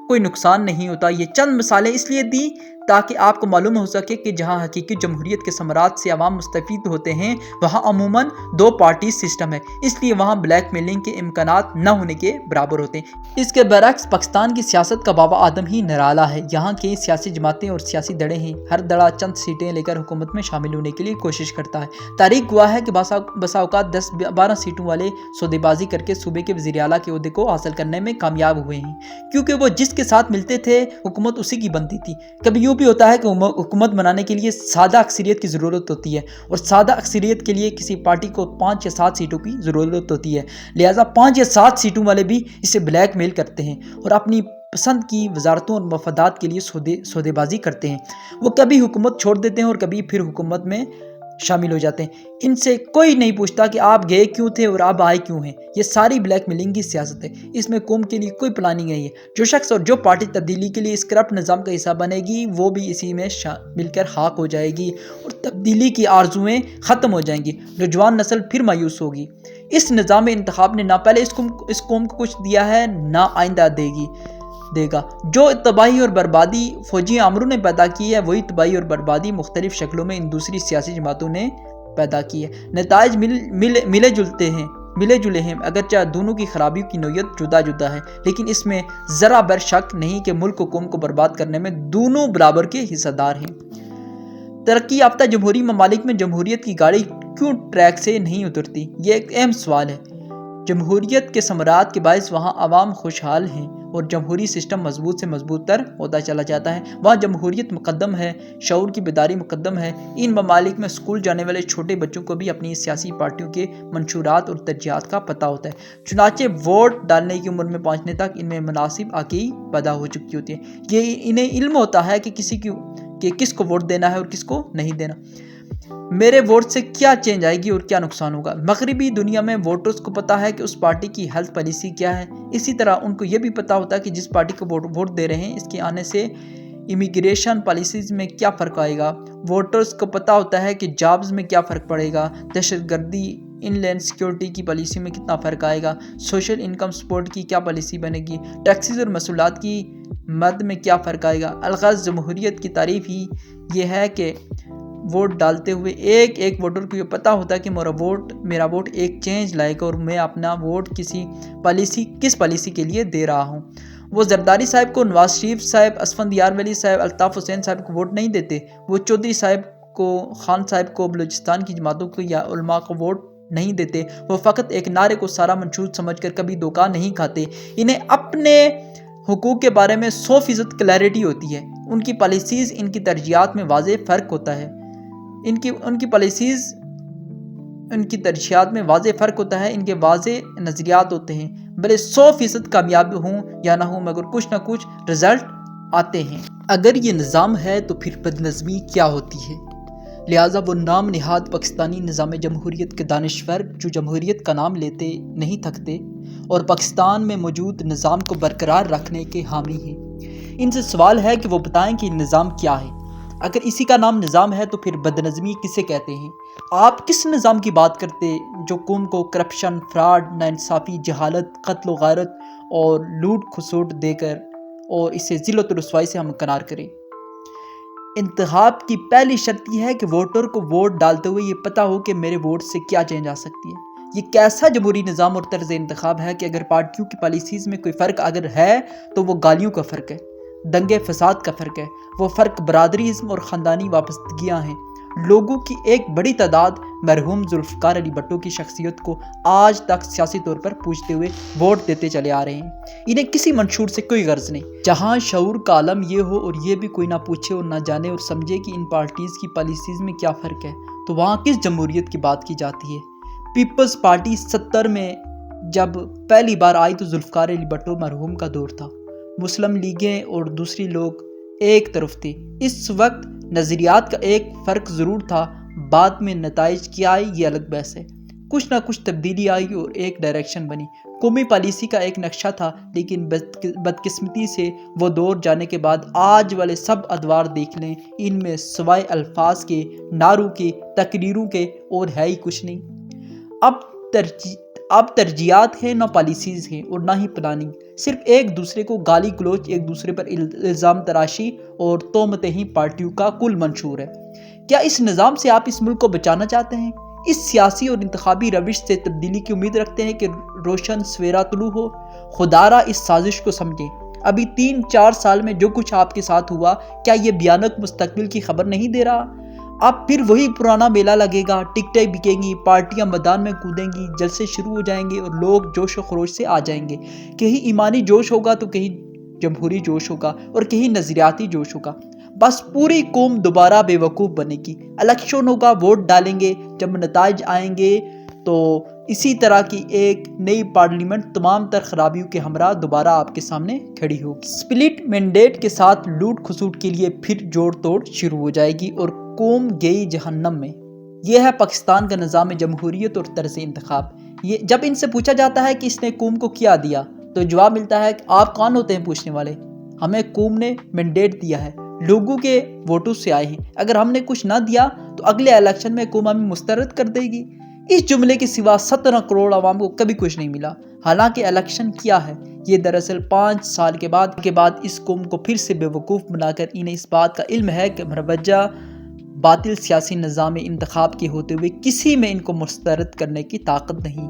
کوئی نقصان نہیں ہوتا۔ یہ چند مثالیں اس لیے دی تاکہ آپ کو معلوم ہو سکے کہ جہاں حقیقی جمہوریت کے ثمرات سے عوام مستفید ہوتے ہیں وہاں عموماً 2 پارٹی سسٹم ہے، اس لیے وہاں بلیک میلنگ کے امکانات نہ ہونے کے برابر ہوتے ہیں۔ اس کے برعکس پاکستان کی سیاست کا بابا آدم ہی نرالا ہے۔ یہاں کئی سیاسی جماعتیں اور سیاسی دھڑے ہیں، ہر دھڑا چند سیٹیں لے کر حکومت میں شامل ہونے کے لیے کوشش کرتا ہے۔ تاریخ گواہ ہے کہ بسا اوقات 10-12 سیٹوں والے سودے بازی کر کے صوبے کے وزیر اعلیٰ کے عہدے کو حاصل کرنے میں کامیاب ہوئے ہیں، کیونکہ وہ جس کے ساتھ ملتے تھے حکومت اسی کی بنتی تھی۔ کبھی یوں بھی ہوتا ہے کہ حکومت بنانے کے لیے سادہ اکثریت کی ضرورت ہوتی ہے اور سادہ اکثریت کے لیے کسی پارٹی کو 5 یا 7 سیٹوں کی ضرورت ہوتی ہے، لہٰذا 5 یا 7 سیٹوں والے بھی اسے بلیک میل کرتے ہیں اور اپنی پسند کی وزارتوں اور مفادات کے لیے سودے بازی کرتے ہیں۔ وہ کبھی حکومت چھوڑ دیتے ہیں اور کبھی پھر حکومت میں شامل ہو جاتے ہیں۔ ان سے کوئی نہیں پوچھتا کہ آپ گئے کیوں تھے اور آپ آئے کیوں ہیں۔ یہ ساری بلیک میلنگ کی سیاست ہے، اس میں قوم کے لیے کوئی پلاننگ نہیں ہے۔ جو شخص اور جو پارٹی تبدیلی کے لیے اس کرپٹ نظام کا حصہ بنے گی وہ بھی اسی میں مل کر خاک ہو جائے گی اور تبدیلی کی آرزویں ختم ہو جائیں گی۔ نوجوان نسل پھر مایوس ہوگی۔ اس نظام انتخاب نے نہ پہلے اس قوم کو کچھ دیا ہے نہ آئندہ دے گا۔ جو تباہی اور بربادی فوجی آمروں نے پیدا کی ہے وہی تباہی اور بربادی مختلف شکلوں میں ان دوسری سیاسی جماعتوں نے پیدا کی ہے۔ نتائج ملے جلے ہیں، اگرچہ دونوں کی خرابیوں کی نوعیت جدا جدا ہے، لیکن اس میں ذرا بر شک نہیں کہ ملک و قوم کو برباد کرنے میں دونوں برابر کے حصہ دار ہیں۔ ترقی یافتہ جمہوری ممالک میں جمہوریت کی گاڑی کیوں ٹریک سے نہیں اترتی؟ یہ ایک اہم سوال ہے۔ جمہوریت کے ثمرات کے باعث وہاں عوام خوشحال ہیں اور جمہوری سسٹم مضبوط سے مضبوط تر ہوتا چلا جاتا ہے۔ وہاں جمہوریت مقدم ہے، شعور کی بیداری مقدم ہے۔ ان ممالک میں اسکول جانے والے چھوٹے بچوں کو بھی اپنی سیاسی پارٹیوں کے منشورات اور ترجیحات کا پتہ ہوتا ہے، چنانچہ ووٹ ڈالنے کی عمر میں پہنچنے تک ان میں مناسب آگہی پیدا ہو چکی ہوتی ہے۔ انہیں علم ہوتا ہے کہ کس کو ووٹ دینا ہے اور کس کو نہیں دینا، میرے ووٹ سے کیا چینج آئے گی اور کیا نقصان ہوگا۔ مغربی دنیا میں ووٹرز کو پتا ہے کہ اس پارٹی کی ہیلتھ پالیسی کیا ہے، اسی طرح ان کو یہ بھی پتا ہوتا ہے کہ جس پارٹی کو ووٹ دے رہے ہیں اس کے آنے سے امیگریشن پالیسیز میں کیا فرق آئے گا۔ ووٹرز کو پتا ہوتا ہے کہ جابز میں کیا فرق پڑے گا، دہشت گردی ان لینڈ سیکیورٹی کی پالیسی میں کتنا فرق آئے گا، سوشل انکم سپورٹ کی کیا پالیسی بنے گی، ٹیکسز اور محصولات کی مد میں کیا فرق آئے گا۔ الغرض جمہوریت کی تعریف ہی یہ ہے کہ ووٹ ڈالتے ہوئے ایک ووٹر کو یہ پتا ہوتا ہے کہ میرا ووٹ ایک چینج لائے گا اور میں اپنا ووٹ کس پالیسی کے لیے دے رہا ہوں۔ وہ زرداری صاحب کو، نواز شریف صاحب، اسفندیار ولی صاحب، الطاف حسین صاحب کو ووٹ نہیں دیتے، وہ چودھری صاحب کو، خان صاحب کو، بلوچستان کی جماعتوں کو یا علماء کو ووٹ نہیں دیتے، وہ فقط ایک نعرے کو سارا منشور سمجھ کر کبھی دھوکہ نہیں کھاتے۔ انہیں اپنے حقوق کے بارے میں 100% کلیئرٹی ہوتی ہے۔ ان کی پالیسیز ان کی ترجیحات میں واضح فرق ہوتا ہے ان کی ترجیحات میں واضح فرق ہوتا ہے، ان کے واضح نظریات ہوتے ہیں، بھلے 100% کامیاب ہوں یا نہ ہوں مگر کچھ نہ کچھ رزلٹ آتے ہیں۔ اگر یہ نظام ہے تو پھر بدنظمی کیا ہوتی ہے؟ لہٰذا وہ نام نہاد پاکستانی نظام جمہوریت کے دانشور جو جمہوریت کا نام لیتے نہیں تھکتے اور پاکستان میں موجود نظام کو برقرار رکھنے کے حامی ہیں، ان سے سوال ہے کہ وہ بتائیں کہ نظام کیا ہے۔ اگر اسی کا نام نظام ہے تو پھر بدنظمی کسے کہتے ہیں؟ آپ کس نظام کی بات کرتے جو قوم کو کرپشن، فراڈ، ناانصافی، جہالت، قتل و غارت اور لوٹ کھسوٹ دے کر اور اسے ذلت و رسوائی سے ہمکنار کرے؟ انتخاب کی پہلی شرط یہ ہے کہ ووٹر کو ووٹ ڈالتے ہوئے یہ پتہ ہو کہ میرے ووٹ سے کیا چینج آ سکتی ہے۔ یہ کیسا جمہوری نظام اور طرز انتخاب ہے کہ اگر پارٹیوں کی پالیسیز میں کوئی فرق اگر ہے تو وہ گالیوں کا فرق ہے، دنگے فساد کا فرق ہے، وہ فرق برادری ازم اور خاندانی وابستگیاں ہیں۔ لوگوں کی ایک بڑی تعداد مرحوم ذوالفقار علی بھٹو کی شخصیت کو آج تک سیاسی طور پر پوجتے ہوئے ووٹ دیتے چلے آ رہے ہیں۔ انہیں کسی منشور سے کوئی غرض نہیں۔ جہاں شعور کا عالم یہ ہو اور یہ بھی کوئی نہ پوچھے اور نہ جانے اور سمجھے کہ ان پارٹیز کی پالیسیز میں کیا فرق ہے، تو وہاں کس جمہوریت کی بات کی جاتی ہے؟ پیپلز پارٹی 70 میں جب پہلی بار آئی تو ذوالفقار علی بھٹو مرحوم کا دور تھا، مسلم لیگیں اور دوسری لوگ ایک طرف تھے۔ اس وقت نظریات کا ایک فرق ضرور تھا، بعد میں نتائج کیا آئی یہ الگ بحث ہے۔ کچھ نہ کچھ تبدیلی آئی اور ایک ڈائریکشن بنی۔ قومی پالیسی کا ایک نقشہ تھا، لیکن بدقسمتی سے وہ دور جانے کے بعد آج والے سب ادوار دیکھ لیں، ان میں سوائے الفاظ کے، نعروں کے، تقریروں کے اور ہے ہی کچھ نہیں۔ اب ترجیحات ہیں، نہ پالیسیز ہیں اور نہ ہی پلاننگ، صرف ایک دوسرے کو گالی گلوچ، ایک دوسرے پر الزام تراشی اور تہمتیں ہی پارٹیوں کا کل منشور ہے۔ کیا اس نظام سے آپ اس ملک کو بچانا چاہتے ہیں؟ اس سیاسی اور انتخابی روش سے تبدیلی کی امید رکھتے ہیں کہ روشن سویرا طلوع ہو؟ خدا را اس سازش کو سمجھیں۔ ابھی 3-4 سال میں جو کچھ آپ کے ساتھ ہوا، کیا یہ بھیانک مستقبل کی خبر نہیں دے رہا؟ اب پھر وہی پرانا میلہ لگے گا، ٹکٹیں بکیں گی، پارٹیاں میدان میں کودیں گی، جلسے شروع ہو جائیں گے اور لوگ جوش و خروش سے آ جائیں گے۔ کہیں ایمانی جوش ہوگا تو کہیں جمہوری جوش ہوگا اور کہیں نظریاتی جوش ہوگا۔ بس پوری قوم دوبارہ بے وقوف بنے گی۔ الیکشن ہوگا، ووٹ ڈالیں گے، جب نتائج آئیں گے تو اسی طرح کی ایک نئی پارلیمنٹ تمام تر خرابیوں کے ہمراہ دوبارہ آپ کے سامنے کھڑی ہوگی۔ سپلٹ مینڈیٹ کے ساتھ لوٹ کھسوٹ کے لیے پھر جوڑ توڑ شروع ہو جائے گی اور قوم گئی جہنم میں۔ یہ ہے پاکستان کا نظام جمہوریت اور طرز انتخاب۔ جب ان سے پوچھا جاتا ہے کہ اس نے قوم کو کیا دیا تو جواب ملتا ہے کہ آپ کون ہوتے ہیں پوچھنے والے؟ ہمیں قوم نے مینڈیٹ دیا ہے، لوگوں کے ووٹوں سے آئے ہیں، اگر ہم نے کچھ نہ دیا تو اگلے الیکشن میں قوم ہمیں مسترد کر دے گی۔ اس جملے کے سوا 17 کروڑ عوام کو کبھی کچھ نہیں ملا۔ حالانکہ الیکشن کیا ہے؟ یہ دراصل 5 سال کے بعد اس قوم کو پھر سے بے وقوف بنا کر انہیں اس بات کا علم ہے کہ مروجہ باطل سیاسی نظام انتخاب کے ہوتے ہوئے کسی میں ان کو مسترد کرنے کی طاقت نہیں،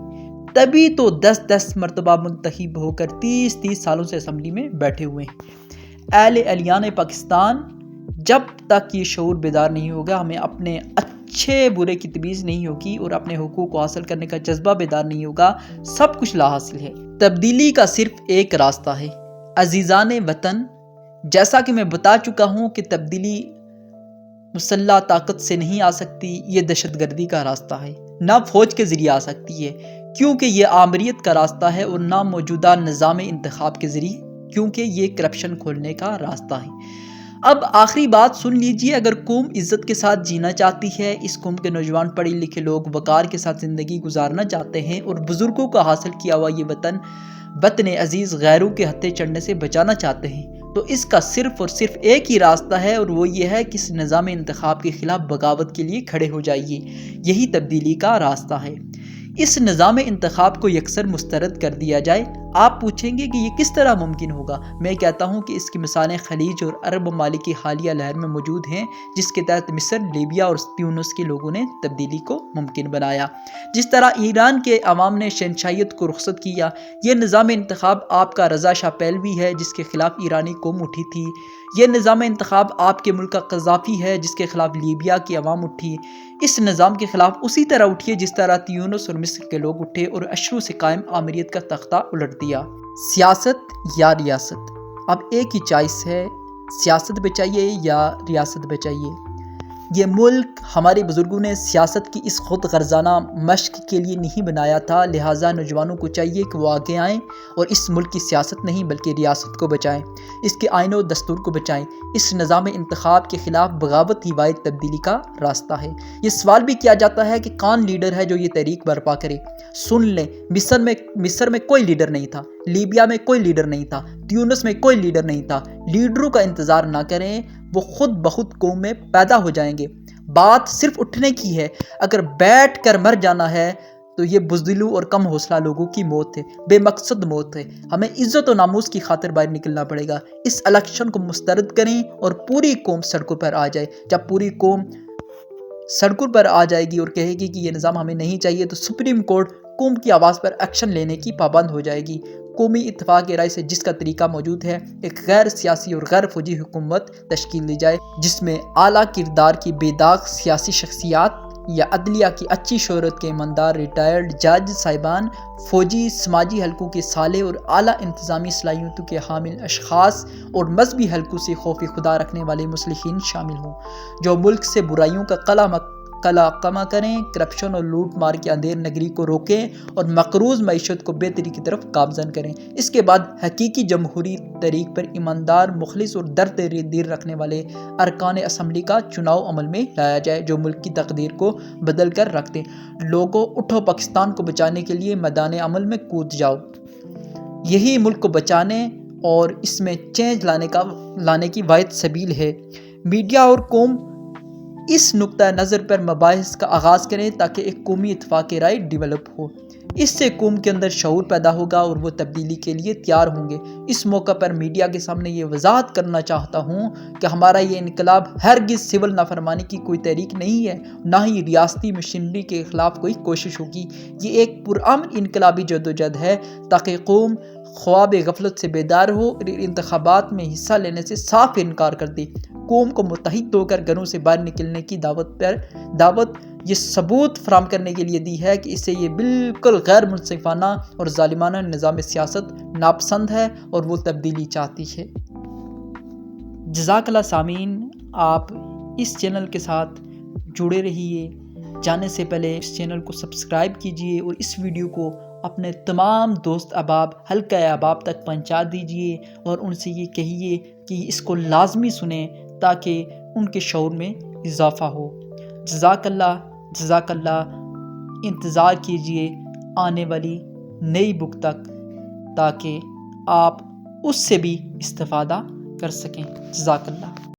تبھی تو 10 مرتبہ منتخب ہو کر 30 سالوں سے اسمبلی میں بیٹھے ہوئے ہیں۔ اہل الیان پاکستان، جب تک یہ شعور بیدار نہیں ہوگا، ہمیں اپنے اچھے برے کی تمیز نہیں ہوگی اور اپنے حقوق کو حاصل کرنے کا جذبہ بیدار نہیں ہوگا، سب کچھ لا حاصل ہے۔ تبدیلی کا صرف ایک راستہ ہے عزیزان وطن، جیسا کہ میں بتا چکا ہوں کہ تبدیلی مسلح طاقت سے نہیں آ سکتی، یہ دہشت گردی کا راستہ ہے، نہ فوج کے ذریعے آ سکتی ہے کیونکہ یہ آمریت کا راستہ ہے، اور نہ موجودہ نظام انتخاب کے ذریعے کیونکہ یہ کرپشن کھولنے کا راستہ ہے۔ اب آخری بات سن لیجئے، اگر قوم عزت کے ساتھ جینا چاہتی ہے، اس قوم کے نوجوان پڑھے لکھے لوگ وقار کے ساتھ زندگی گزارنا چاہتے ہیں اور بزرگوں کا حاصل کیا ہوا یہ وطن عزیز غیروں کے ہتھے چڑھنے سے بچانا چاہتے ہیں، تو اس کا صرف اور صرف ایک ہی راستہ ہے، اور وہ یہ ہے کہ اس نظام انتخاب کے خلاف بغاوت کے لیے کھڑے ہو جائیے۔ یہی تبدیلی کا راستہ ہے۔ اس نظام انتخاب کو یکسر مسترد کر دیا جائے۔ آپ پوچھیں گے کہ یہ کس طرح ممکن ہوگا؟ میں کہتا ہوں کہ اس کی مثالیں خلیج اور عرب ممالک کی حالیہ لہر میں موجود ہیں، جس کے تحت مصر، لیبیا اور تیونس کے لوگوں نے تبدیلی کو ممکن بنایا۔ جس طرح ایران کے عوام نے شہنشاہیت کو رخصت کیا، یہ نظام انتخاب آپ کا رضا شاہ پہلوی ہے جس کے خلاف ایرانی قوم اٹھی تھی۔ یہ نظام انتخاب آپ کے ملک کا قذافی ہے جس کے خلاف لیبیا کی عوام اٹھی، اس نظام کے خلاف اسی طرح اٹھیے جس طرح تیونس اور مصر کے لوگ اٹھے اور اشرو سے قائم آمریت کا تختہ الٹ دیا۔ سیاست یا ریاست، اب ایک ہی چوائس ہے، سیاست بچائیے یا ریاست بچائیے۔ یہ ملک ہمارے بزرگوں نے سیاست کی اس خود غرضانہ مشق کے لیے نہیں بنایا تھا، لہٰذا نوجوانوں کو چاہیے کہ وہ آگے آئیں اور اس ملک کی سیاست نہیں بلکہ ریاست کو بچائیں، اس کے آئین و دستور کو بچائیں۔ اس نظام انتخاب کے خلاف بغاوت ہی واحد تبدیلی کا راستہ ہے۔ یہ سوال بھی کیا جاتا ہے کہ کون لیڈر ہے جو یہ تحریک برپا کرے؟ سن لیں، مصر میں کوئی لیڈر نہیں تھا، لیبیا میں کوئی لیڈر نہیں تھا، تیونس میں کوئی لیڈر نہیں تھا۔ لیڈروں کا انتظار نہ کریں، وہ خود بخود قوم میں پیدا ہو جائیں گے۔ بات صرف اٹھنے کی ہے، اگر بیٹھ کر مر جانا ہے تو یہ بزدلوں اور کم حوصلہ لوگوں کی موت ہے، بے مقصد موت ہے۔ ہمیں عزت و ناموس کی خاطر باہر نکلنا پڑے گا۔ اس الیکشن کو مسترد کریں اور پوری قوم سڑکوں پر آ جائے۔ جب پوری قوم سڑکوں پر آ جائے گی اور کہے گی کہ یہ نظام ہمیں نہیں چاہیے تو سپریم کورٹ قوم کی آواز پر ایکشن لینے کی پابند ہو جائے گی۔ قومی اتفاق رائے سے جس کا طریقہ موجود ہے، ایک غیر سیاسی اور غیر فوجی حکومت تشکیل دی جائے جس میں اعلیٰ کردار کی بے داغ سیاسی شخصیات یا عدلیہ کی اچھی شہرت کے ایماندار ریٹائرڈ جج صاحبان، فوجی سماجی حلقوں کے صالح اور اعلیٰ انتظامی صلاحیتوں کے حامل اشخاص اور مذہبی حلقوں سے خوف خدا رکھنے والے مصلحین شامل ہوں، جو ملک سے برائیوں کا قلع کریں، کرپشن اور لوٹ مار کے اندھیر نگری کو روکیں اور مقروض معیشت کو بہتری کی طرف گامزن کریں۔ اس کے بعد حقیقی جمہوری طریق پر ایماندار، مخلص اور درد دیر رکھنے والے ارکان اسمبلی کا چناؤ عمل میں لایا جائے جو ملک کی تقدیر کو بدل کر رکھ دیں۔ لوگوں، اٹھو، پاکستان کو بچانے کے لیے میدان عمل میں کود جاؤ۔ یہی ملک کو بچانے اور اس میں چینج لانے کی واحد سبیل ہے۔ میڈیا اور قوم اس نقطہ نظر پر مباحث کا آغاز کریں تاکہ ایک قومی اتفاق رائے ڈیولپ ہو۔ اس سے قوم کے اندر شعور پیدا ہوگا اور وہ تبدیلی کے لیے تیار ہوں گے۔ اس موقع پر میڈیا کے سامنے یہ وضاحت کرنا چاہتا ہوں کہ ہمارا یہ انقلاب ہرگز سول نافرمانی کی کوئی تحریک نہیں ہے، نہ ہی ریاستی مشینری کے خلاف کوئی کوشش ہوگی۔ یہ ایک پرامن انقلابی جدوجہد ہے تاکہ قوم خواب غفلت سے بیدار ہو اور انتخابات میں حصہ لینے سے صاف انکار کر دے۔ قوم کو متحد ہو کر گھروں سے باہر نکلنے کی دعوت یہ ثبوت فراہم کرنے کے لیے دی ہے کہ اسے یہ بالکل غیر منصفانہ اور ظالمانہ نظام سیاست ناپسند ہے اور وہ تبدیلی چاہتی ہے۔ جزاک اللہ سامعین، آپ اس چینل کے ساتھ جڑے رہیے۔ جانے سے پہلے اس چینل کو سبسکرائب کیجیے اور اس ویڈیو کو اپنے تمام دوست احباب، حلقہ احباب تک پہنچا دیجیے اور ان سے یہ کہیے کہ اس کو لازمی سنیں تاکہ ان کے شعور میں اضافہ ہو۔ جزاک اللہ۔ انتظار کیجیے آنے والی نئی بک تک تاکہ آپ اس سے بھی استفادہ کر سکیں۔ جزاک اللہ۔